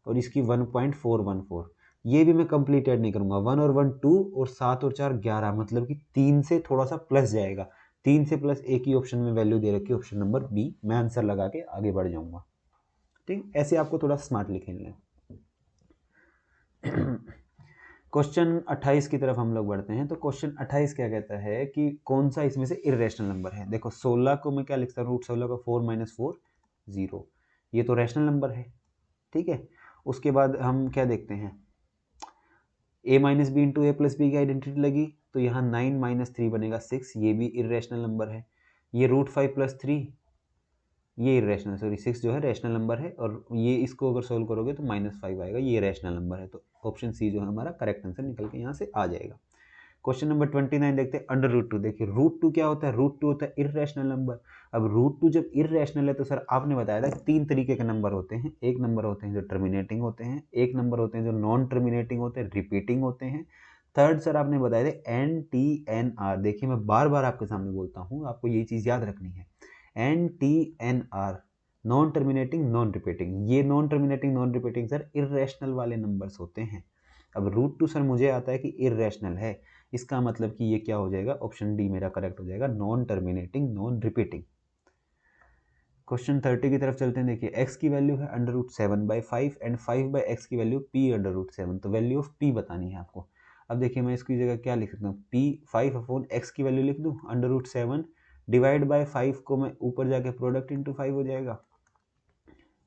और इसकी 1.414। ये भी मैं कंप्लीट ऐड नहीं करूंगा, 1 और 1 2 और 7 और 4 11, मतलब कि 3 से थोड़ा सा प्लस जाएगा, 3 से प्लस एक ही ऑप्शन में वैल्यू दे रखी है, ऑप्शन नंबर बी। मैं आंसर लगा के आगे बढ़ जाऊंगा, ठीक। ऐसे आपको थोड़ा स्मार्ट लिखेंगे। क्वेश्चन 28 की तरफ हम लोग बढ़ते हैं। तो क्वेश्चन 28 क्या कहता है कि कौन सा इसमें से इर्रेशनल नंबर है। देखो 16 को मैं क्या लिखता हूँ, रूट 16 को 4 माइनस 4 0, ये तो रैशनल नंबर है, ठीक है। उसके बाद हम क्या देखते हैं, a minus b into a plus b की आइडेंटिटी लगी तो यहाँ 9 माइनस 3 बनेगा 6, ये भी इर्रेशनल नंबर है। ये रूट 5 प्लस 3, ये इरेशनल, सॉरी 6 जो है रैशनल नंबर है, और ये इसको अगर सोल्व करोगे तो -5 आएगा, ये रैशनल नंबर है। तो ऑप्शन सी जो है हमारा करेक्ट आंसर निकल के यहाँ से आ जाएगा। क्वेश्चन नंबर 29 देखते हैं, अंडर रूट 2। देखिए रूट 2 क्या होता है, रूट 2 होता है इर्रेशनल नंबर। अब रूट 2 जब इर्रेशनल है तो सर आपने बताया था कि 3 तरीके के नंबर होते हैं। एक नंबर होते हैं जो टर्मिनेटिंग होते हैं, एक नंबर होते हैं जो नॉन टर्मिनेटिंग होते हैं, रिपीटिंग होते हैं, थर्ड सर आपने बताया था NTNR। देखिए मैं बार बार आपके सामने बोलता हूँ, आपको ये चीज़ याद रखनी है, NTNR, non terminating non repeating. ये non terminating non repeating sir irrational वाले नंबर्स होते हैं। अब रूट 2 सर मुझे आता है कि इर्रेशनल है, इसका मतलब कि ये क्या हो जाएगा, ऑप्शन डी मेरा करेक्ट हो जाएगा, non terminating non repeating. Question 30 की तरफ चलते हैं। देखिए x की वैल्यू है अंडर रूट 7/5 एंड 5/x की वैल्यू p अंडर रूट 7, तो वैल्यू ऑफ p बतानी है आपको। अब देखिए मैं इसकी जगह क्या लिख सकता हूँ, p 5/x की वैल्यू लिख दूँ, अंडर रूट 7 डिवाइड बाय 5 को मैं ऊपर जाके प्रोडक्ट इंटू 5 हो जाएगा,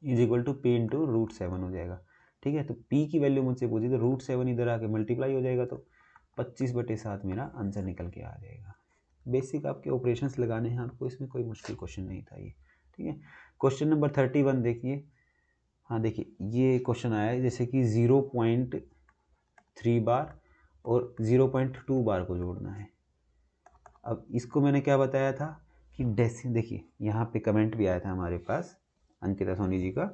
is equal to p into root 7 हो जाएगा, ठीक है। तो p की वैल्यू मुझसे पूछी तो रूट 7 इधर आके मल्टीप्लाई हो जाएगा, तो 25/7 मेरा आंसर निकल के आ जाएगा। बेसिक आपके ऑपरेशंस लगाने हैं आपको, इसमें कोई मुश्किल क्वेश्चन नहीं था ये, ठीक है। क्वेश्चन नंबर 31 देखिए। हाँ देखिए ये क्वेश्चन आया है जैसे कि 0.3 बार और 0.2 बार को जोड़ना है। अब इसको मैंने क्या बताया था कि देखिए यहाँ पे कमेंट भी आया था हमारे पास अंकिता सोनी जी का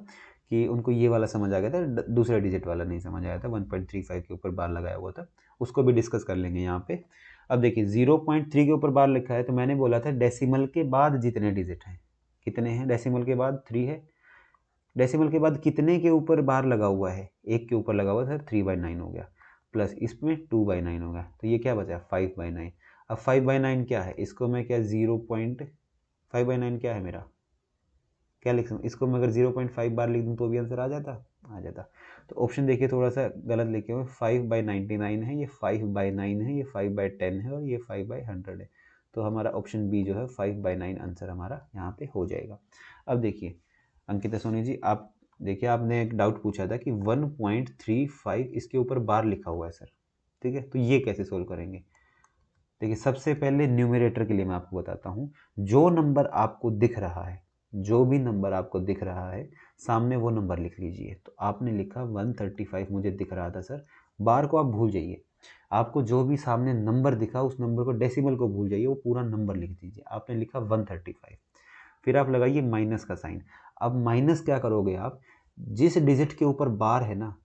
कि उनको ये वाला समझ आ गया था, दूसरा डिजिट वाला नहीं समझ आया था, 1.35 के ऊपर बार लगाया हुआ था, उसको भी डिस्कस कर लेंगे यहाँ पे। अब देखिए 0.3 के ऊपर बार लिखा है तो मैंने बोला था डेसिमल के बाद जितने डिजिट हैं, कितने हैं, डेसिमल के बाद 3 है, डेसिमल के बाद कितने के ऊपर बार लगा हुआ है, 1 के ऊपर लगा हुआ था, 3/9 हो गया, प्लस इसमें 2/9 हो गया, तो ये क्या बचा 5/9। अब 5/9 क्या है, इसको मैं क्या 5/9 क्या है मेरा, क्या लिख सकूँ, इसको मैं अगर 0.5 बार लिख दूँ तो भी आंसर आ जाता। तो ऑप्शन देखिए थोड़ा सा गलत लिखे हुए, 5/99 है, ये 5/9 है, ये 5/10 है और ये 5/100 है। तो हमारा ऑप्शन बी जो है 5/9 आंसर हमारा यहाँ पे हो जाएगा। अब देखिए अंकिता सोनी जी, आप देखिए आपने एक डाउट पूछा था कि 1.35 इसके ऊपर बार लिखा हुआ है सर, ठीक है, तो ये कैसे सोल्व करेंगे। देखिए सबसे पहले न्यूमरेटर के लिए मैं आपको बताता हूँ, जो नंबर आपको दिख रहा है, जो भी नंबर आपको दिख रहा है सामने वो नंबर लिख लीजिए। तो आपने लिखा 135 मुझे दिख रहा था सर, बार को आप भूल जाइए, आपको जो भी सामने नंबर दिखा उस नंबर को, डेसिमल को भूल जाइए, वो पूरा नंबर लिख दीजिए। आपने लिखा 135, फिर आप लगाइए माइनस का साइन। अब माइनस क्या करोगे आप, जिस डिजिट के ऊपर बार है ना,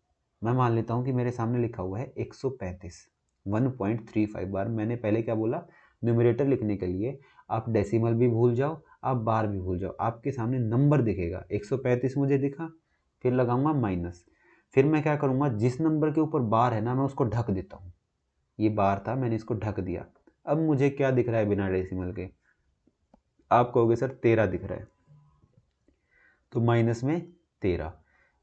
मैं मान लेता हूँ कि मेरे सामने लिखा हुआ है 135, 1.35 बार। मैंने पहले क्या बोला, न्यूमरेटर लिखने के लिए आप डेसिमल भी भूल जाओ, आप बार भी भूल जाओ, आपके सामने नंबर दिखेगा, 135 मुझे दिखा, फिर लगाऊंगा माइनस, फिर मैं क्या करूँगा, जिस नंबर के ऊपर बार है ना मैं उसको ढक देता हूँ, ये बार था मैंने इसको ढक दिया। अब मुझे क्या दिख रहा है बिना डेसिमल के, आप कहोगे सर 13 दिख रहा है, तो माइनस में 13,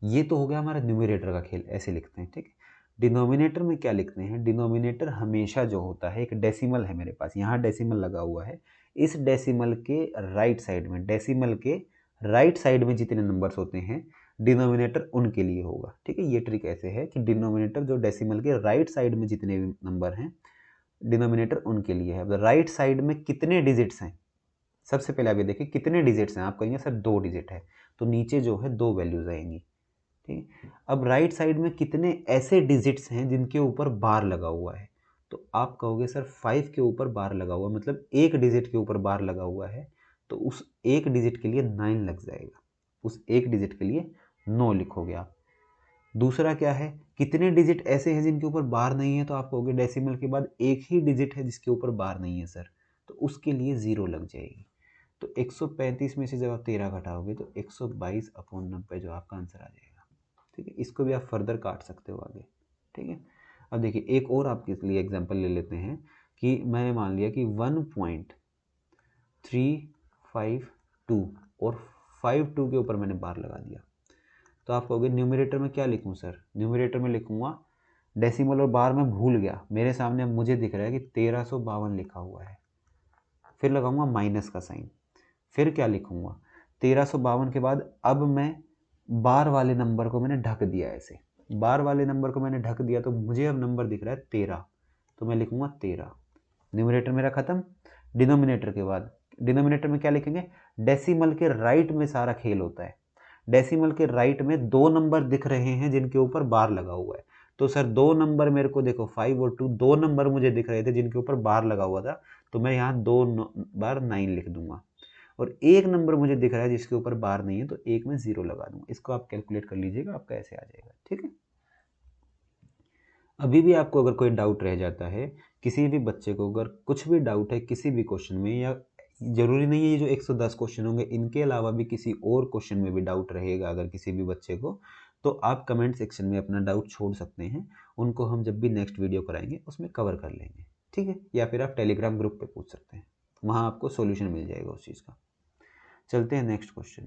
ये तो हो गया हमारा न्यूमरेटर का खेल, ऐसे लिखते हैं, ठीक है। डिनोमिनेटर में क्या लिखते हैं, डिनोमिनेटर हमेशा जो होता है, एक डेसिमल है मेरे पास, यहाँ डेसिमल लगा हुआ है, इस डेसिमल के राइट साइड में, डेसिमल के राइट साइड में जितने नंबर्स होते हैं डिनोमिनेटर उनके लिए होगा, ठीक है। ये ट्रिक ऐसे है कि डिनोमिनेटर जो डेसिमल के राइट साइड में जितने भी नंबर हैं डिनोमिनेटर उनके लिए है। राइट साइड में कितने डिजिट्स हैं, सबसे पहले आप ये देखिए कितने डिजिट्स हैं, आप कहेंगे सर 2 डिजिट है, तो नीचे जो है 2 वैल्यूज आएंगी, ठीक है। अब राइट साइड में कितने ऐसे डिजिट्स हैं जिनके ऊपर बार लगा हुआ है, तो आप कहोगे सर 5 के ऊपर बार लगा हुआ, मतलब एक डिजिट के ऊपर बार लगा हुआ है, तो उस एक डिजिट के लिए 9 लग जाएगा, उस एक डिजिट के लिए 9 लिखोगे आप। दूसरा क्या है, कितने डिजिट ऐसे हैं जिनके ऊपर बार नहीं है, तो आप कहोगे डेसिमल के बाद एक ही डिजिट है जिसके ऊपर बार नहीं है सर, तो उसके लिए 0 लग जाएगी। तो 135 में से जब आप 13 घटाओगे तो 122/90 जो आपका आंसर आ जाएगा, ठीक है। इसको भी आप फर्दर काट सकते हो आगे, ठीक है। अब देखिए एक और आपके लिए एग्जांपल ले लेते हैं कि मैंने मान लिया कि 1.352 और 52 के ऊपर मैंने बार लगा दिया, तो आप कहोगे न्यूमरेटर में क्या लिखूं सर, न्यूमरेटर में लिखूंगा डेसिमल और बार में भूल गया, मेरे सामने अब मुझे दिख रहा है कि 1352 लिखा हुआ है, फिर लगाऊंगा माइनस का साइन, फिर क्या लिखूंगा 1352 के बाद अब मैं बार वाले नंबर को मैंने ढक दिया, ऐसे बार वाले नंबर को मैंने ढक दिया, तो मुझे अब नंबर दिख रहा है 13, तो मैं लिखूंगा 13। न्यूमरेटर मेरा खत्म। डिनोमिनेटर के बाद, डिनोमिनेटर में क्या लिखेंगे, डेसिमल के राइट में सारा खेल होता है, डेसिमल के राइट में 2 नंबर दिख रहे हैं जिनके ऊपर बार लगा हुआ है, तो सर 2 नंबर मेरे को देखो 5 और 2, 2 नंबर मुझे दिख रहे थे जिनके ऊपर बार लगा हुआ था, तो मैं यहाँ 2 बार 9 लिख दूंगा, और एक नंबर मुझे दिख रहा है जिसके ऊपर बार नहीं है, तो एक में 0 लगा दूंगा। इसको आप कैलकुलेट कर लीजिएगा, आपका ऐसे आ जाएगा, ठीक है। अभी भी आपको अगर कोई डाउट रह जाता है, किसी भी बच्चे को अगर कुछ भी डाउट है किसी भी क्वेश्चन में, या जरूरी नहीं है ये जो 110 क्वेश्चन होंगे, इनके अलावा भी किसी और क्वेश्चन में भी डाउट रहेगा अगर किसी भी बच्चे को, तो आप कमेंट सेक्शन में अपना डाउट छोड़ सकते हैं, उनको हम जब भी नेक्स्ट वीडियो कराएंगे उसमें कवर कर लेंगे, ठीक है। या फिर आप टेलीग्राम ग्रुप पे पूछ सकते हैं, वहाँ आपको सोल्यूशन मिल जाएगा उस चीज़ का। चलते हैं नेक्स्ट क्वेश्चन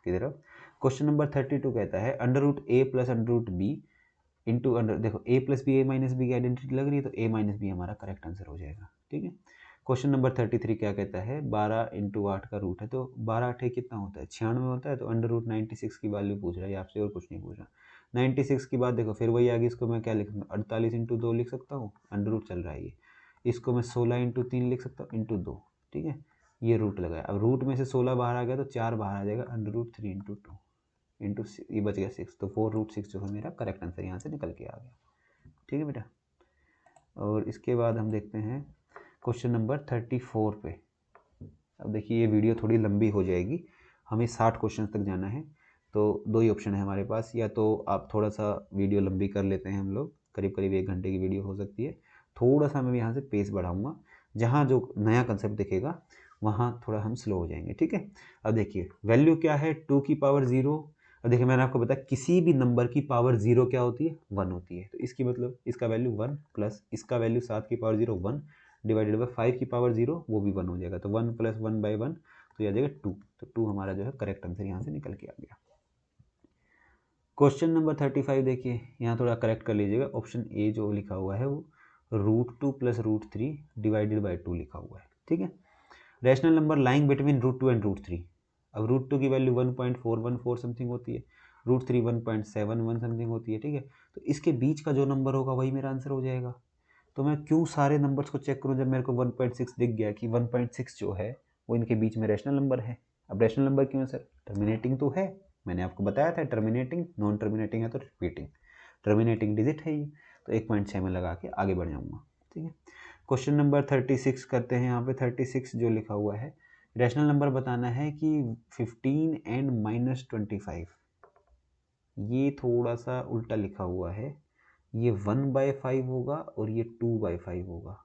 की तरफ। क्वेश्चन नंबर 32 कहता है under root A plus under root B into under, देखो A plus B, A minus B की आइडेंटिटी लग रही है, तो ए माइनस बी हमारा करेक्ट आंसर हो जाएगा, ठीक है। क्वेश्चन नंबर 33 क्या कहता है 12 इंटू 8 का रूट है, तो 12 8 कितना होता है 96 होता है, तो अंडर रूट 96 की वैल्यू पूछ रहा है आपसे, और कुछ नहीं पूछ रहा। 96 की बात देखो फिर वही आगे, इसको मैं क्या लिख सकता हूँ 48 इंटू 2 लिख सकता हूँ, अंडर रूट चल रहा है ये, इसको मैं 16 इंटू 3 लिख सकता हूँ इंटू 2, ठीक है। ये रूट लगाया, अब रूट में से 16 बाहर आ गया तो 4 बाहर आ जाएगा, अंडर रूट 3 इंटू 2 इंटू ये बच गया 6, तो 4√6 जो है मेरा करेक्ट आंसर यहाँ से निकल के आ गया, ठीक है बेटा। और इसके बाद हम देखते हैं क्वेश्चन नंबर 34 पे। अब देखिए ये वीडियो थोड़ी लंबी हो जाएगी, हमें 60 क्वेश्चन तक जाना है, तो दो ही ऑप्शन है हमारे पास, या तो आप थोड़ा सा वीडियो लंबी कर लेते हैं, हम लोग करीब करीब 1 घंटे की वीडियो हो सकती है, थोड़ा सा मैं यहाँ से पेस बढ़ाऊँगा, जहाँ जो नया कंसेप्ट दिखेगा वहाँ थोड़ा हम स्लो हो जाएंगे, ठीक है। अब देखिए वैल्यू क्या है 2 की पावर 0, अब देखिए मैंने आपको बताया किसी भी नंबर की पावर 0 क्या होती है 1 होती है, तो इसकी मतलब इसका वैल्यू 1 प्लस इसका वैल्यू 7 की पावर 0 1 डिवाइडेड बाई 5 की पावर 0, वो भी 1 हो जाएगा, तो 1 प्लस 1/1 तो ये आ जाएगा 2, तो 2 हमारा जो है करेक्ट आंसर यहाँ से निकल के आ गया। क्वेश्चन नंबर 35 देखिए, यहाँ थोड़ा करेक्ट कर लीजिएगा, ऑप्शन ए जो लिखा हुआ है वो √2 प्लस √3 डिवाइडेड बाई 2 लिखा हुआ है, ठीक है। Rational number lying between √2 and √3, अब √2 की वैल्यू 1.414 समथिंग होती है, √3 1.71 समथिंग होती है, ठीक है। तो इसके बीच का जो नंबर होगा वही मेरा आंसर हो जाएगा, तो मैं क्यों सारे नंबर्स को चेक करूं जब मेरे को 1.6 दिख गया कि 1.6 जो है वो इनके बीच में रैशनल नंबर है। अब रैशनल नंबर क्यों है सर, टर्मिनेटिंग तो है, मैंने आपको बताया था टर्मिनेटिंग, नॉन टर्मिनेटिंग है तो रिपीटिंग, टर्मिनेटिंग डिजिट है ये, तो 1.6 में लगा के आगे बढ़ जाऊंगा, ठीक है। क्वेश्चन नंबर 36 करते हैं, यहाँ पे 36 जो लिखा हुआ है रैशनल नंबर बताना है कि 15 एंड -25, ये थोड़ा सा उल्टा लिखा हुआ है, ये 1/5 होगा और ये 2/5 होगा,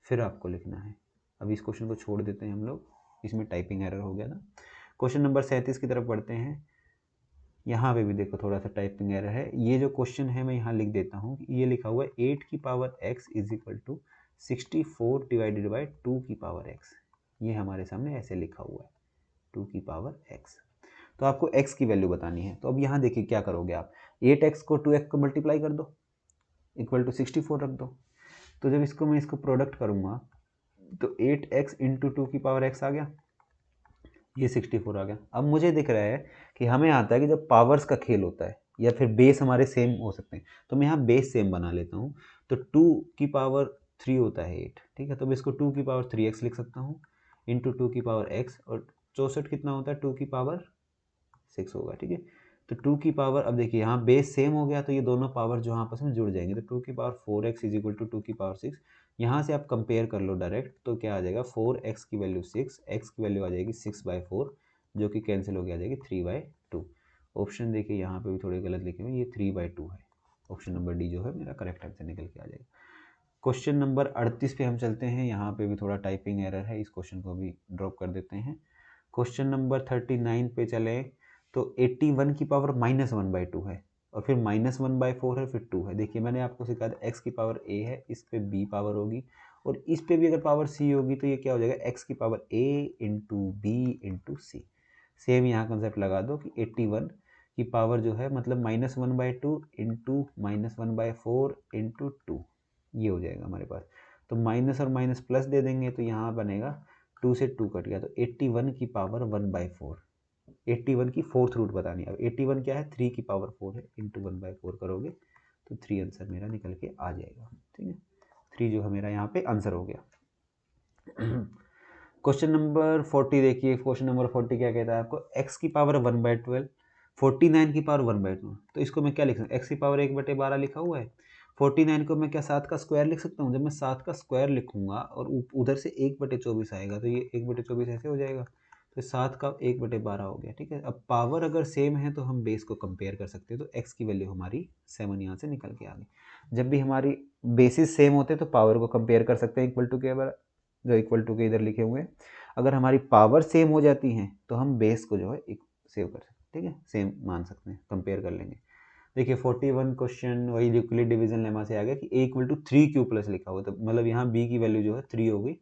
फिर आपको लिखना है। अभी इस क्वेश्चन को छोड़ देते हैं हम लोग, इसमें टाइपिंग एरर हो गया ना। क्वेश्चन नंबर 37 की तरफ बढ़ते हैं, यहाँ पे भी देखो थोड़ा सा टाइपिंग एरर है, ये जो क्वेश्चन है मैं यहाँ लिख देता हूँ, ये लिखा हुआ है 8 की power x is equal to 64 divided by 2 की पावर x, ये हमारे सामने ऐसे लिखा हुआ है 2 की पावर x, तो आपको x की वैल्यू बतानी है। तो अब यहाँ देखिए क्या करोगे आप, 8x को 2x को मल्टीप्लाई कर दो, इक्वल टू 64 रख दो। तो जब इसको प्रोडक्ट करूँगा तो 8x इंटू 2 की पावर x आ गया, ये 64 आ गया। अब मुझे दिख रहा है कि हमें आता है कि जब पावर्स का खेल होता है या फिर बेस हमारे सेम हो सकते हैं, तो मैं यहाँ बेस सेम बना लेता हूँ। तो 2 की पावर 3 होता है 8, ठीक है। तो मैं इसको 2 की पावर 3x लिख सकता हूँ इंटू 2 की पावर x, और 64 कितना होता है 2 की पावर 6 होगा, ठीक है। तो 2 की पावर, अब देखिए यहाँ बेस सेम हो गया तो ये दोनों पावर जो यहाँ आपस में जुड़ जाएंगे, तो 2 की power 4x is equal to 2 की पावर 6। यहाँ से आप कंपेयर कर लो डायरेक्ट, तो क्या आ जाएगा 4x की वैल्यू 6, x की वैल्यू आ जाएगी 6/4, जो कि कैंसिल हो गया आ जाएगी 3/2। ऑप्शन देखिए यहाँ पे भी थोड़े गलत लिखे हुए, ये 3/2 है। ऑप्शन नंबर डी जो है मेरा करेक्ट आंसर निकल के आ जाएगा। क्वेश्चन नंबर 38 पे हम चलते हैं। यहाँ पे भी थोड़ा टाइपिंग एरर है, इस क्वेश्चन को भी ड्रॉप कर देते हैं। क्वेश्चन नंबर 39 पे चले तो 81 की पावर -1/2 है, और फिर -1/4 है, फिर 2 है। देखिए मैंने आपको सिखाया था x की पावर a है, इस पे b पावर होगी, और इस पे भी अगर पावर c होगी तो ये क्या हो जाएगा x की power a into b into c. Same यहाँ कंसेप्ट लगा दो कि 81 की पावर जो है मतलब -1/2 इंटू -1/4 इंटू 2, ये हो जाएगा हमारे पास। तो माइनस और माइनस प्लस दे देंगे तो यहाँ बनेगा 2 से 2 कट गया, तो 81 की पावर 1/4, 81 की फोर्थ रूट बतानी है। अब 81 क्या है 3 की पावर 4 है, इंटू 1/4 करोगे तो 3 आंसर मेरा निकल के आ जाएगा, ठीक है। 3 जो है मेरा यहाँ पे आंसर हो गया। क्वेश्चन नंबर 40 देखिए, क्वेश्चन नंबर 40 क्या कहता है आपको, x की पावर 1/12, 49 की पावर 1/2। तो इसको मैं क्या लिख सकता हूँ, x की पावर 1/12 लिखा हुआ है, 49 को मैं क्या 7 का स्क्वायर लिख सकता हूँ। जब मैं 7 का स्क्वायर लिखूंगा और उधर से 1/24 आएगा तो ये 1/24 ऐसे हो जाएगा, तो 7 का 1/12 हो गया, ठीक है। अब पावर अगर सेम है तो हम बेस को कंपेयर कर सकते हैं, तो x की वैल्यू हमारी 7 यहाँ से निकल के आ गई। जब भी हमारी बेसिस सेम होते हैं तो पावर को कंपेयर कर सकते हैं इक्वल टू के, जो इक्वल टू के इधर लिखे हुए हैं। अगर हमारी पावर सेम हो जाती हैं तो हम बेस को जो है सेव कर सकते हैं, ठीक है, सेम मान सकते हैं, कंपेयर कर लेंगे। देखिए 41 क्वेश्चन वही यूक्लिड डिवीजन लेमा से आ गया कि a इक्वल टू 3 प्लस लिखा हुआ, तो मतलब यहाँ b की वैल्यू जो है 3 हो गई।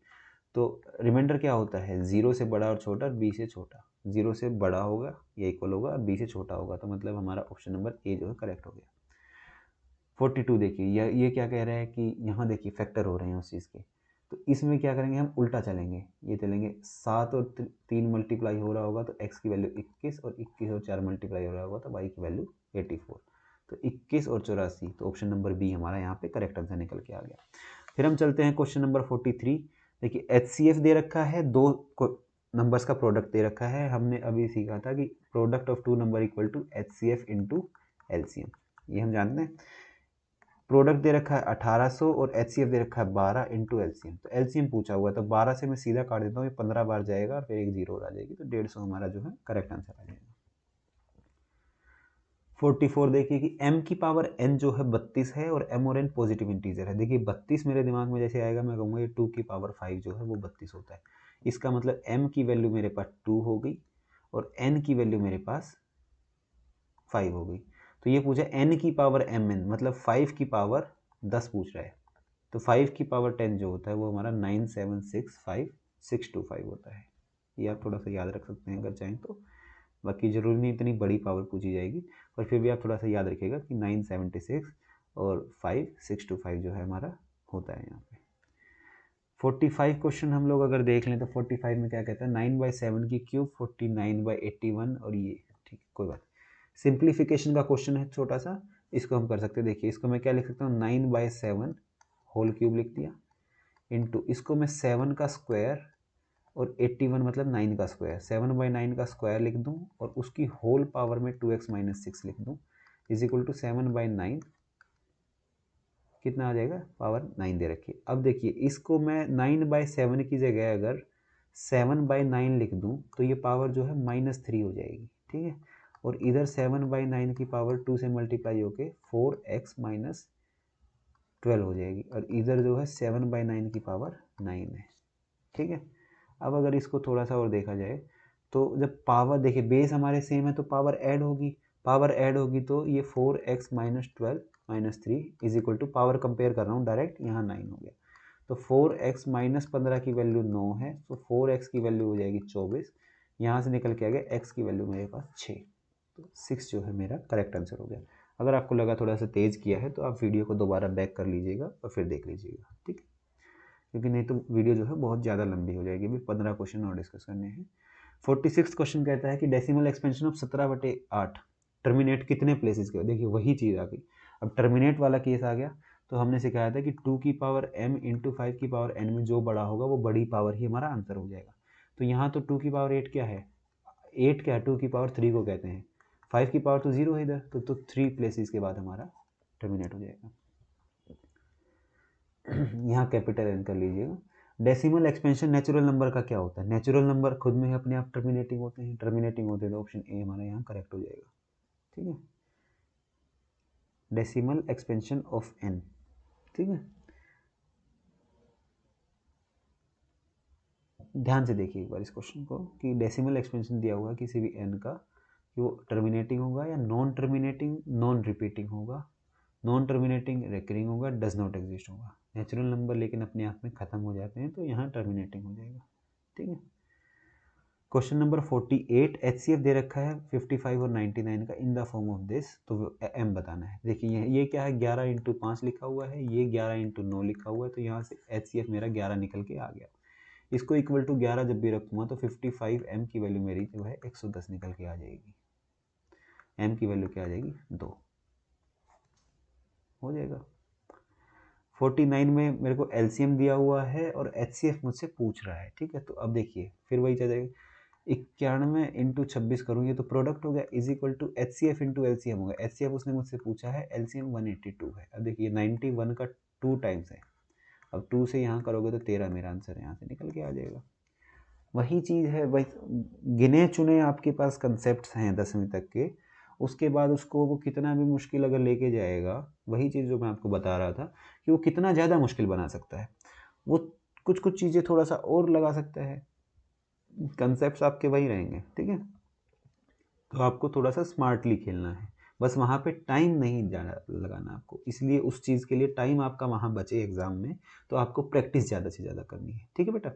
तो रिमाइंडर क्या होता है 0 से बड़ा और छोटा और b से छोटा, 0 से बड़ा होगा या इक्वल होगा और b से छोटा होगा, तो मतलब हमारा ऑप्शन नंबर ए जो है करेक्ट हो गया। 42 देखिए, ये क्या कह रहा है कि यहाँ देखिए फैक्टर हो रहे हैं उस चीज़ के, तो इसमें क्या करेंगे हम उल्टा चलेंगे, ये चलेंगे 7 और 3 मल्टीप्लाई हो रहा होगा तो x की वैल्यू 21, और 21 और 4 मल्टीप्लाई हो रहा होगा तो y की वैल्यू 84, तो 21 और 84, तो ऑप्शन नंबर बी हमारा यहाँ पे करेक्ट आंसर निकल के आ गया। फिर हम चलते हैं क्वेश्चन नंबर 43। देखिए HCF दे रखा है, दो नंबर्स का प्रोडक्ट दे रखा है। हमने अभी सीखा था कि product of two number equal to HCF into LCM, ये हम जानते हैं। प्रोडक्ट दे रखा है 1800 और HCF दे रखा है 12 इंटू LCM, तो LCM पूछा हुआ है, तो 12 से मैं सीधा काट देता हूँ, ये 15 बार जाएगा और फिर एक जीरो और आ जाएगी, तो 150 हमारा जो है करेक्ट आंसर आ जाएगा। 44 देखिए कि m की पावर n जो है 32 है, और m और n पॉजिटिव इंटीजर है। देखिए 32 मेरे दिमाग में जैसे आएगा मैं कहूँगा ये 2 की पावर 5 जो है वो 32 होता है। इसका मतलब m की वैल्यू मेरे पास 2 हो गई और n की वैल्यू मेरे पास 5 हो गई। तो ये पूछा n की पावर mn, मतलब 5 की पावर 10 पूछ रहा है, तो 5 की पावर 10 जो होता है वो हमारा 9765625 होता है। ये आप थोड़ा सा याद रख सकते हैं अगर चाहें तो, बाकी ज़रूरी नहीं इतनी बड़ी पावर पूछी जाएगी, पर फिर भी आप थोड़ा सा याद रखिएगा कि 976 और 5625 जो है हमारा होता है यहाँ पे। 45 क्वेश्चन हम लोग अगर देख लें तो 45 में क्या कहता है 9/7 की क्यूब 49/81, और ये ठीक है कोई बात, सिंप्लीफिकेशन का क्वेश्चन है छोटा सा, इसको हम कर सकते हैं। देखिए इसको मैं क्या लिख सकता हूँ 9/7 होल क्यूब लिख दिया, इंटू इसको मैं 7 का स्क्वायर और 81 मतलब 9 का स्क्वायर, 7/9 का स्क्वायर लिख दूँ और उसकी होल पावर में 2x - 6 लिख दूँ, इज इक्वल टू 7/9, कितना आ जाएगा पावर 9 दे रखी है। अब देखिए इसको मैं 9/7 की जगह अगर 7/9 लिख दूँ तो ये पावर जो है -3 हो जाएगी, ठीक है। और इधर 7/9 की पावर 2 से मल्टीप्लाई होके 4x - 12 हो जाएगी, और इधर जो है 7/9 की पावर 9 है, ठीक है। अब अगर इसको थोड़ा सा और देखा जाए तो जब पावर देखिए बेस हमारे सेम है तो पावर ऐड होगी, तो ये 4x - 12 - 3 is equal to, power compare कर रहा हूँ डायरेक्ट, यहाँ 9 हो गया, तो 4x - 15 की वैल्यू 9 है, तो 4x की वैल्यू हो जाएगी 24, यहाँ से निकल के आ गया x की वैल्यू मेरे पास 6, तो 6 जो है मेरा करेक्ट आंसर हो गया। अगर आपको लगा थोड़ा सा तेज़ किया है तो आप वीडियो को दोबारा बैक कर लीजिएगा और फिर देख लीजिएगा, ठीक है, क्योंकि नहीं तो वीडियो जो है बहुत ज़्यादा लंबी हो जाएगी। अभी 15 क्वेश्चन और डिस्कस करने हैं। 46 क्वेश्चन कहता है कि डेसिमल एक्सपेंशन ऑफ 17/8 टर्मिनेट कितने प्लेसेस के। देखिए वही चीज़ आ गई, अब टर्मिनेट वाला केस आ गया। तो हमने सिखाया था कि 2 की पावर m इंटू 5 की पावर n में जो बड़ा होगा वो बड़ी पावर ही हमारा आंसर हो जाएगा। तो यहाँ तो 2 की पावर 8 क्या है, 8 क्या है, 2 की पावर 3 को कहते हैं, 5 की पावर तो 0 है इधर, तो 3 प्लेसेस के बाद हमारा टर्मिनेट हो जाएगा। यहाँ कैपिटल एन कर लीजिएगा। डेसिमल एक्सपेंशन नेचुरल नंबर का क्या होता है, नेचुरल नंबर खुद में ही अपने आप टर्मिनेटिंग होते हैं, टर्मिनेटिंग होते हैं, तो ऑप्शन ए हमारा यहाँ करेक्ट हो जाएगा, ठीक है, डेसिमल एक्सपेंशन ऑफ एन, ठीक है। ध्यान से देखिए एक बार इस क्वेश्चन को कि डेसिमल एक्सपेंशन दिया हुआ है किसी भी एन का, कि वो टर्मिनेटिंग होगा या नॉन टर्मिनेटिंग, नॉन रिपीटिंग होगा, नॉन टर्मिनेटिंग रिकरिंग होगा, डज नॉट एग्जिस्ट होगा। नेचुरल नंबर लेकिन अपने आप में ख़त्म हो जाते हैं, तो यहाँ टर्मिनेटिंग हो जाएगा, ठीक है। क्वेश्चन नंबर 48, HCF दे रखा है 55 और 99 का इन द फॉर्म ऑफ दिस, तो m बताना है। देखिए ये क्या है, 11 इंटू 5 लिखा हुआ है, ये 11 इंटू 9 लिखा हुआ है, तो यहाँ से HCF मेरा 11 निकल के आ गया। इसको इक्वल टू 11 जब भी रखूँगा तो 55 m की वैल्यू मेरी जो है 110 निकल के आ जाएगी, m की वैल्यू क्या आ जाएगी 2, हो जाएगा। 49 में मेरे को LCM दिया हुआ है और HCF मुझसे पूछ रहा है, ठीक है। तो अब देखिए फिर वही चल जाएगा, 91 इंटू 26 करूँगी तो प्रोडक्ट हो गया is equal to HCF into LCM होगा। HCF उसने मुझसे पूछा है, LCM 182 है। अब देखिए 91 का 2 टाइम्स है, अब 2 से यहाँ करोगे तो 13 मेरा आंसर यहाँ से निकल के आ जाएगा। वही चीज़ है, वही गिने चुने आपके पास कंसेप्ट हैं 10वीं तक के, उसके बाद उसको वो कितना भी मुश्किल अगर लेके जाएगा, वही चीज़ जो मैं आपको बता रहा था कि वो कितना ज़्यादा मुश्किल बना सकता है, वो कुछ कुछ चीज़ें थोड़ा सा और लगा सकता है, कंसेप्ट आपके वही रहेंगे, ठीक है। तो आपको थोड़ा सा स्मार्टली खेलना है, बस वहाँ पे टाइम नहीं ज़्यादा लगाना आपको, इसलिए उस चीज़ के लिए टाइम आपका वहाँ बचे एग्ज़ाम में, तो आपको प्रैक्टिस ज़्यादा से ज़्यादा करनी है, ठीक है बेटा।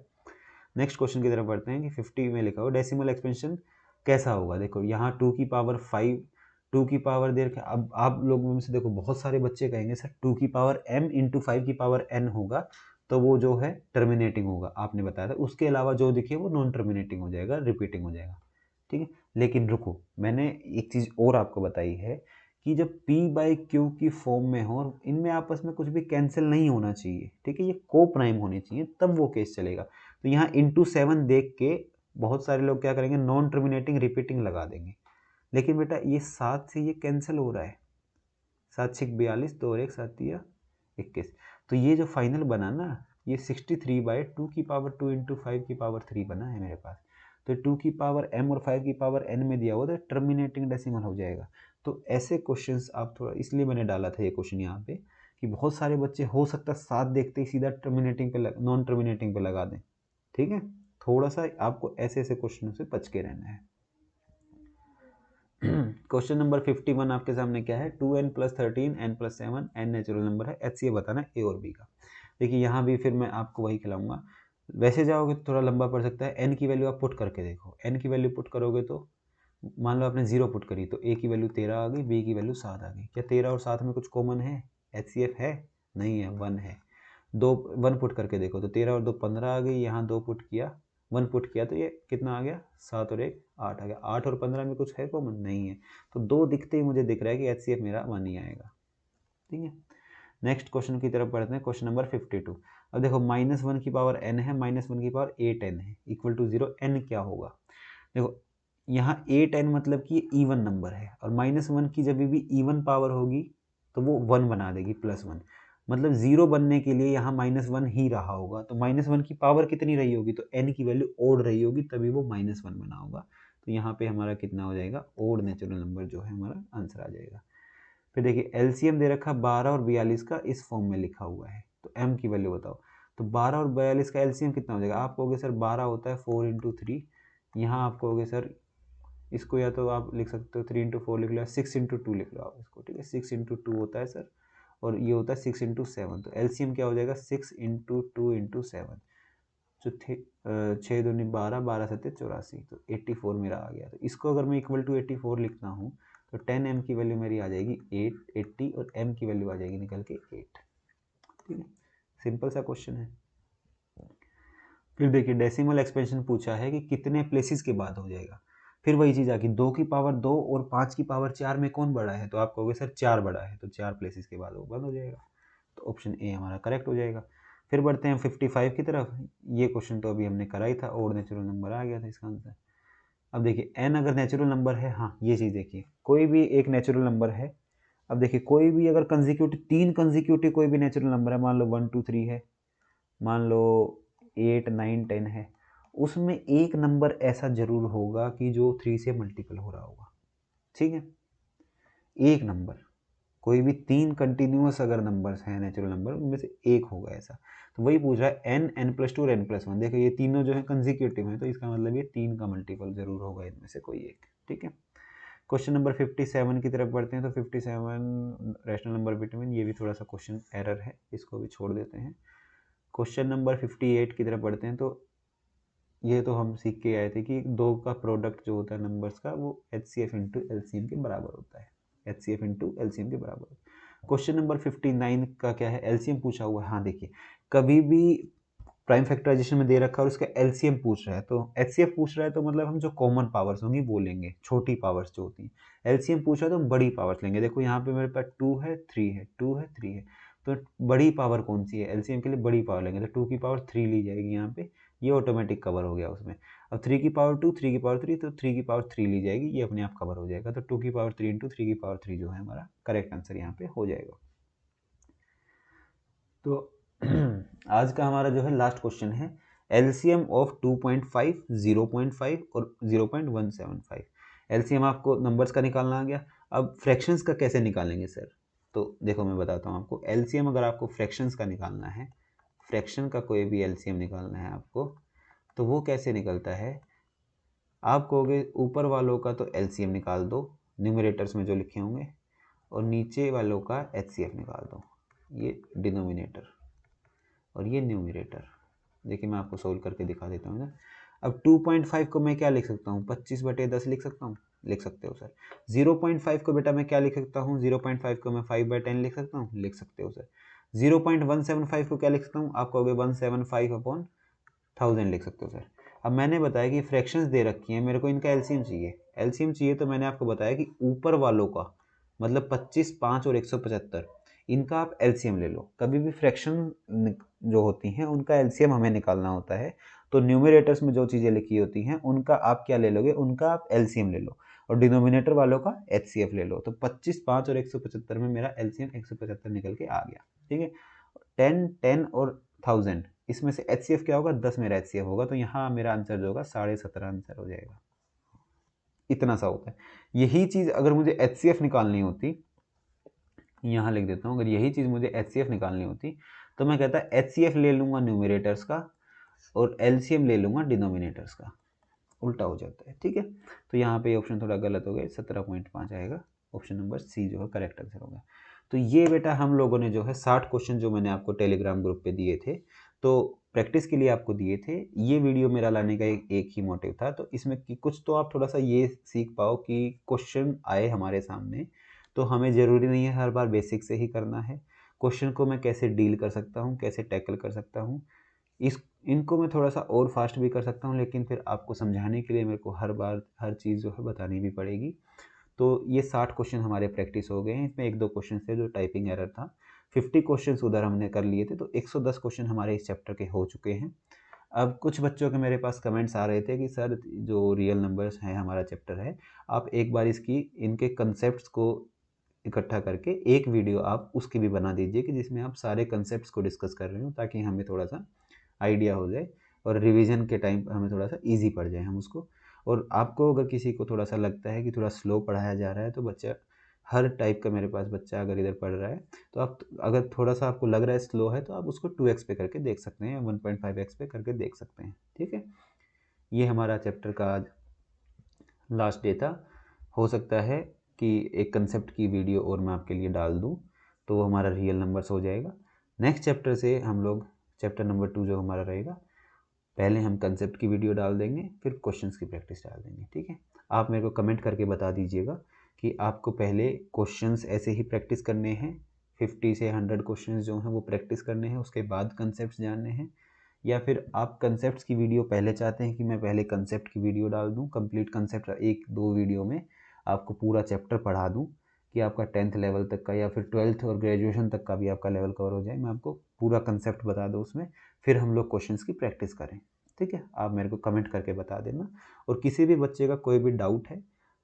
नेक्स्ट क्वेश्चन की तरफ बढ़ते हैं कि 50 में लिखा हो डेसिमल एक्सपेंशन कैसा होगा। देखो यहाँ 2 की पावर 5, 2 की पावर दे रखा, अब आप लोगों में से देखो बहुत सारे बच्चे कहेंगे सर 2 की पावर m इंटू 5 की पावर n होगा, तो वो जो है टर्मिनेटिंग होगा, आपने बताया था। उसके अलावा जो दिखे वो नॉन टर्मिनेटिंग हो जाएगा, रिपीटिंग हो जाएगा, ठीक है। लेकिन रुको, मैंने एक चीज़ और आपको बताई है कि जब p बाई क्यू की फॉर्म में हो और इनमें आपस में कुछ भी कैंसिल नहीं होना चाहिए, ठीक है, ये को प्राइम होनी चाहिए, तब वो केस चलेगा। तो यहाँ इंटू 7 देख के बहुत सारे लोग क्या करेंगे, नॉन टर्मिनेटिंग रिपीटिंग लगा देंगे, लेकिन बेटा ये 7 से ये कैंसिल हो रहा है, 7 6 42, 2 और 1 7 या 21, तो ये जो फाइनल बना ना, ये 63/2 की पावर 2 इंटू 5 की पावर 3 बना है मेरे पास। तो 2 की पावर m और 5 की पावर n में दिया हुआ तो टर्मिनेटिंग डेसिमल हो जाएगा। तो ऐसे क्वेश्चंस आप थोड़ा, इसलिए मैंने डाला था ये क्वेश्चन यहाँ पे कि बहुत सारे बच्चे हो सकता है 7 देखते ही सीधा टर्मिनेटिंग पे नॉन टर्मिनेटिंग पे लगा दें, ठीक है। थोड़ा सा आपको ऐसे ऐसे क्वेश्चनों से बच के रहना है। क्वेश्चन नंबर 51 आपके सामने क्या है, 2n + 13 n + 7 n natural number है, HCF बताना है ए और बी का। देखिए यहाँ भी फिर मैं आपको वही खिलाऊंगा, वैसे जाओगे तो थोड़ा लंबा पड़ सकता है। n की वैल्यू आप पुट करके देखो, n की वैल्यू पुट करोगे तो मान लो आपने 0 पुट करी तो a की वैल्यू 13 आ गई, b की वैल्यू 7 आ गई। क्या 13 और 7 में कुछ कॉमन है, HCF है, नहीं है, 1 है। 1 पुट करके देखो तो 13 और 2 15 आ गई, यहाँ 2 पुट किया, 1 पुट किया तो ये कितना आ गया, 7 और 1 8 आ गया। 8 और 15 में कुछ है कॉमन, नहीं है, तो 2 दिखते ही मुझे दिख रहा है कि HCF मेरा 1 ही आएगा, ठीक है। नेक्स्ट क्वेश्चन की तरफ बढ़ते हैं, क्वेश्चन नंबर 52। अब देखो -1 की पावर n है, -1 की पावर 8n है, इक्वल टू 0, n क्या होगा। देखो यहाँ 8n मतलब कि इवन नंबर है, और -1 की जब भी इवन पावर होगी तो वो 1 बना देगी, +1, मतलब 0 बनने के लिए यहाँ -1 ही रहा होगा। तो -1 की पावर कितनी रही होगी, तो n की वैल्यू ओड रही होगी, तभी वो -1 बना होगा। तो यहाँ पे हमारा कितना हो जाएगा, ओड नेचुरल नंबर जो है हमारा आंसर आ जाएगा। फिर देखिए LCM दे रखा 12 और 42 का इस फॉर्म में लिखा हुआ है, तो m की वैल्यू बताओ। तो 12 और 42 का LCM कितना हो जाएगा, आप कहोगे सर 12 होता है 4 इंटू 3, यहाँ आप कहोगे सर इसको या तो आप लिख सकते हो 3 इंटू 4 लिख लो, 6 इंटू 2 लिख लो आप इसको, ठीक है। 6 इंटू 2 होता है सर, और ये होता है 6 इंटू 7, तो LCM क्या हो जाएगा 6 इंटू 2 इंटू 7, जो थे 6 दूनी 12, 12 सत्ते 84, तो 84 मेरा आ गया। तो इसको अगर मैं इक्वल टू 84 लिखता हूँ तो 10 m की वैल्यू मेरी आ जाएगी 80 और m की वैल्यू आ जाएगी निकल के 8। ठीक है, सिंपल सा क्वेश्चन है। फिर देखिए डेसिमल एक्सपेंशन पूछा है कि कितने प्लेसेस के बाद हो जाएगा। फिर वही चीज़ आ कि 2 की पावर 2 और 5 की पावर 4 में कौन बड़ा है, तो आप कहोगे सर 4 बड़ा है, तो 4 प्लेसेस के बाद वो बंद हो जाएगा। तो ऑप्शन ए हमारा करेक्ट हो जाएगा। फिर बढ़ते हैं 55 की तरफ। ये क्वेश्चन तो अभी हमने करा ही था, और नेचुरल नंबर आ गया था इसका आंसर। अब देखिए n अगर नेचुरल नंबर है, हाँ ये चीज़ देखिए, कोई भी एक नेचुरल नंबर है। अब देखिए कोई भी अगर कंजिक्यूटिव 3 कंजिक्यूटिव कोई भी नेचुरल नंबर है, मान लो 1 2 3 है, मान लो 8 9 10 है, उसमें एक नंबर ऐसा जरूर होगा कि जो 3 से मल्टीपल हो रहा होगा। ठीक है, एक नंबर, कोई भी 3 कंटिन्यूअस अगर नंबर्स हैं नेचुरल नंबर, उनमें से एक होगा ऐसा। तो वही पूछ रहा है n n+2 और n+1। देखो ये तीनों जो है कंजिक्यूटिव हैं, तो इसका मतलब ये 3 का मल्टीपल जरूर होगा इनमें से कोई एक। ठीक है, क्वेश्चन नंबर 57 की तरफ बढ़ते हैं। तो 57 रैशनल नंबर बिटवीन, ये भी थोड़ा सा क्वेश्चन एरर है, इसको भी छोड़ देते हैं। क्वेश्चन नंबर 58 की तरफ बढ़ते हैं। तो ये तो हम सीख के आए थे कि दो का प्रोडक्ट जो होता है नंबर्स का, वो HCF इंटू LCM के बराबर होता है। HCF इंटू LCM के बराबर। क्वेश्चन नंबर 59 का क्या है, LCM पूछा हुआ है। हाँ देखिए, कभी भी प्राइम फैक्टराइजेशन में दे रखा है और उसका LCM पूछ रहा है, तो HCF पूछ रहा है तो मतलब हम जो कॉमन पावर्स होंगी वो लेंगे, छोटी पावर्स जो होती हैं। LCM पूछा तो हम बड़ी पावर्स लेंगे। देखो यहाँ पे मेरे पास 2 है 3 है, 2 है 3 है, तो बड़ी पावर कौन सी है, LCM के लिए बड़ी पावर लेंगे, तो 2 की पावर 3 ली जाएगी यहाँ पे, ये ऑटोमेटिक कवर हो गया उसमें। अब 3 की पावर 2, 3 की पावर 3, तो 3 की पावर 3 ली जाएगी, ये अपने आप कवर हो जाएगा। तो 2 की पावर 3 इंटू 3 की पावर 3 जो है हमारा करेक्ट आंसर यहाँ पे हो जाएगा। तो आज का हमारा जो है लास्ट क्वेश्चन है, LCM ऑफ 2.5, 0.5 और 0.175। LCM आपको नंबर्स का निकालना आ गया। अब फ्रैक्शंस का कैसे निकालेंगे सर, तो देखो मैं बताता हूँ आपको। LCM अगर आपको फ्रैक्शंस का निकालना है, फ्रैक्शन का कोई भी LCM निकालना है आपको, तो वो कैसे निकलता है, आप कहोगे ऊपर वालों का तो LCM निकाल दो, न्यूमरेटर्स में जो लिखे होंगे, और नीचे वालों का HCF निकाल दो, ये डिनोमिनेटर और ये न्यूमरेटर। देखिए मैं आपको सोल्व करके दिखा देता हूँ ना। अब 2.5 को मैं क्या लिख सकता हूँ, 25/10 लिख सकता हूँ, लिख सकते हो सर। 0.5 को बेटा मैं क्या लिख सकता हूँ, 0.5 को मैं 5/10 लिख सकता हूँ, लिख सकते हो सर। 0.175 को क्या लिख सकता हूँ, आप कहोगे 175/1000 लिख सकते हो सर। अब मैंने बताया कि फ्रैक्शंस दे रखी हैं, मेरे को इनका एलसीएम चाहिए। एलसीएम चाहिए तो मैंने आपको बताया कि ऊपर वालों का मतलब 25, 5 और 175, इनका आप एलसीएम ले लो। कभी भी फ्रैक्शन जो होती हैं उनका एलसीएम हमें निकालना होता है, तो न्यूमरेटर्स में जो चीज़ें लिखी होती हैं उनका आप क्या ले लोगे, उनका आप एलसीएम ले लो, और डिनोमिनेटर वालों का एचसीएफ ले लो। तो 25, 5 और 175 में मेरा एलसीएम 175 निकल के आ गया। ठीक है, 10, 10 और 1000, इसमें से एचसीएफ क्या होगा, 10 मेरा एचसीएफ होगा, तो यहाँ मेरा आंसर जो होगा 17.5 आंसर हो जाएगा। इतना सा होता है। यही चीज़ अगर मुझे एचसीएफ निकालनी होती, यहाँ लिख देता हूँ, अगर यही चीज़ मुझे एचसीएफ निकालनी होती तो मैं कहता एचसीएफ ले लूँगा न्यूमरेटर्स का और एलसीएम ले लूँगा डिनोमिनेटर्स का, उल्टा हो जाता है। ठीक है, तो यहाँ पे ऑप्शन थोड़ा गलत हो गया, 17.5 आएगा, ऑप्शन नंबर सी जो है करेक्ट आंसर होगा। तो ये बेटा हम लोगों ने जो है 60 क्वेश्चन जो मैंने आपको टेलीग्राम ग्रुप पे दिए थे, तो प्रैक्टिस के लिए आपको दिए थे। ये वीडियो मेरा लाने का एक ही मोटिव था, तो इसमें कि कुछ तो आप थोड़ा सा ये सीख पाओ कि क्वेश्चन आए हमारे सामने तो हमें ज़रूरी नहीं है हर बार बेसिक से ही करना है। क्वेश्चन को मैं कैसे डील कर सकता हूँ, कैसे टैकल कर सकता हूँ, इनको मैं थोड़ा सा और फास्ट भी कर सकता हूँ, लेकिन फिर आपको समझाने के लिए मेरे को हर बार हर चीज़ जो है बतानी भी पड़ेगी। तो ये 60 क्वेश्चन हमारे प्रैक्टिस हो गए हैं। इसमें 1-2 क्वेश्चन थे जो टाइपिंग एरर था। 50 क्वेश्चन उधर हमने कर लिए थे, तो 110 क्वेश्चन हमारे इस चैप्टर के हो चुके हैं। अब कुछ बच्चों के मेरे पास कमेंट्स आ रहे थे कि सर जो रियल नंबर्स हैं हमारा चैप्टर है, आप एक बार इनके कंसेप्ट को इकट्ठा करके एक वीडियो आप उसकी भी बना दीजिए कि जिसमें आप सारे कंसेप्ट को डिस्कस कर रहे हो, ताकि हमें थोड़ा सा आइडिया हो जाए और रिवीजन के टाइम हमें थोड़ा सा इजी पड़ जाए हम उसको। और आपको अगर किसी को थोड़ा सा लगता है कि थोड़ा स्लो पढ़ाया जा रहा है, तो बच्चा हर टाइप का मेरे पास बच्चा अगर इधर पढ़ रहा है, तो आप अगर थोड़ा सा आपको लग रहा है स्लो है, तो आप उसको 2x पे करके देख सकते हैं, 1.5x पे करके देख सकते हैं। ठीक है, ये हमारा चैप्टर का आज लास्ट डे था। हो सकता है कि एक कंसेप्ट की वीडियो और मैं आपके लिए डाल दूँ, तो वो हमारा रियल नंबर्स हो जाएगा। नेक्स्ट चैप्टर से हम लोग चैप्टर नंबर 2 जो हमारा रहेगा पहले हम कंसेप्ट की वीडियो डाल देंगे, फिर क्वेश्चंस की प्रैक्टिस डाल देंगे, ठीक है। आप मेरे को कमेंट करके बता दीजिएगा कि आपको पहले क्वेश्चंस ऐसे ही प्रैक्टिस करने हैं, 50 से 100 क्वेश्चंस जो हैं वो प्रैक्टिस करने हैं, उसके बाद कंसेप्ट जानने हैं, या फिर आप कंसेप्ट की वीडियो पहले चाहते हैं कि मैं पहले कंसेप्ट की वीडियो डाल दूं, कंप्लीट कंसेप्ट 1-2 वीडियो में आपको पूरा चैप्टर पढ़ा दूं कि आपका 10th लेवल तक का या फिर 12th और ग्रेजुएशन तक का भी आपका लेवल कवर हो जाए, मैं आपको पूरा कंसेप्ट बता दूं उसमें, फिर हम लोग क्वेश्चंस की प्रैक्टिस करें, ठीक है। आप मेरे को कमेंट करके बता देना, और किसी भी बच्चे का कोई भी डाउट है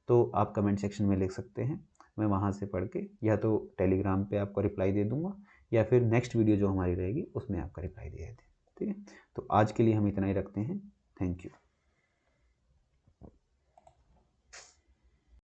तो आप कमेंट सेक्शन में लिख सकते हैं, मैं वहाँ से पढ़ के या तो टेलीग्राम पे आपको रिप्लाई दे दूँगा, या फिर नेक्स्ट वीडियो जो हमारी रहेगी उसमें आपका रिप्लाई दे दें, ठीक है। तो आज के लिए हम इतना ही रखते हैं। Thank you.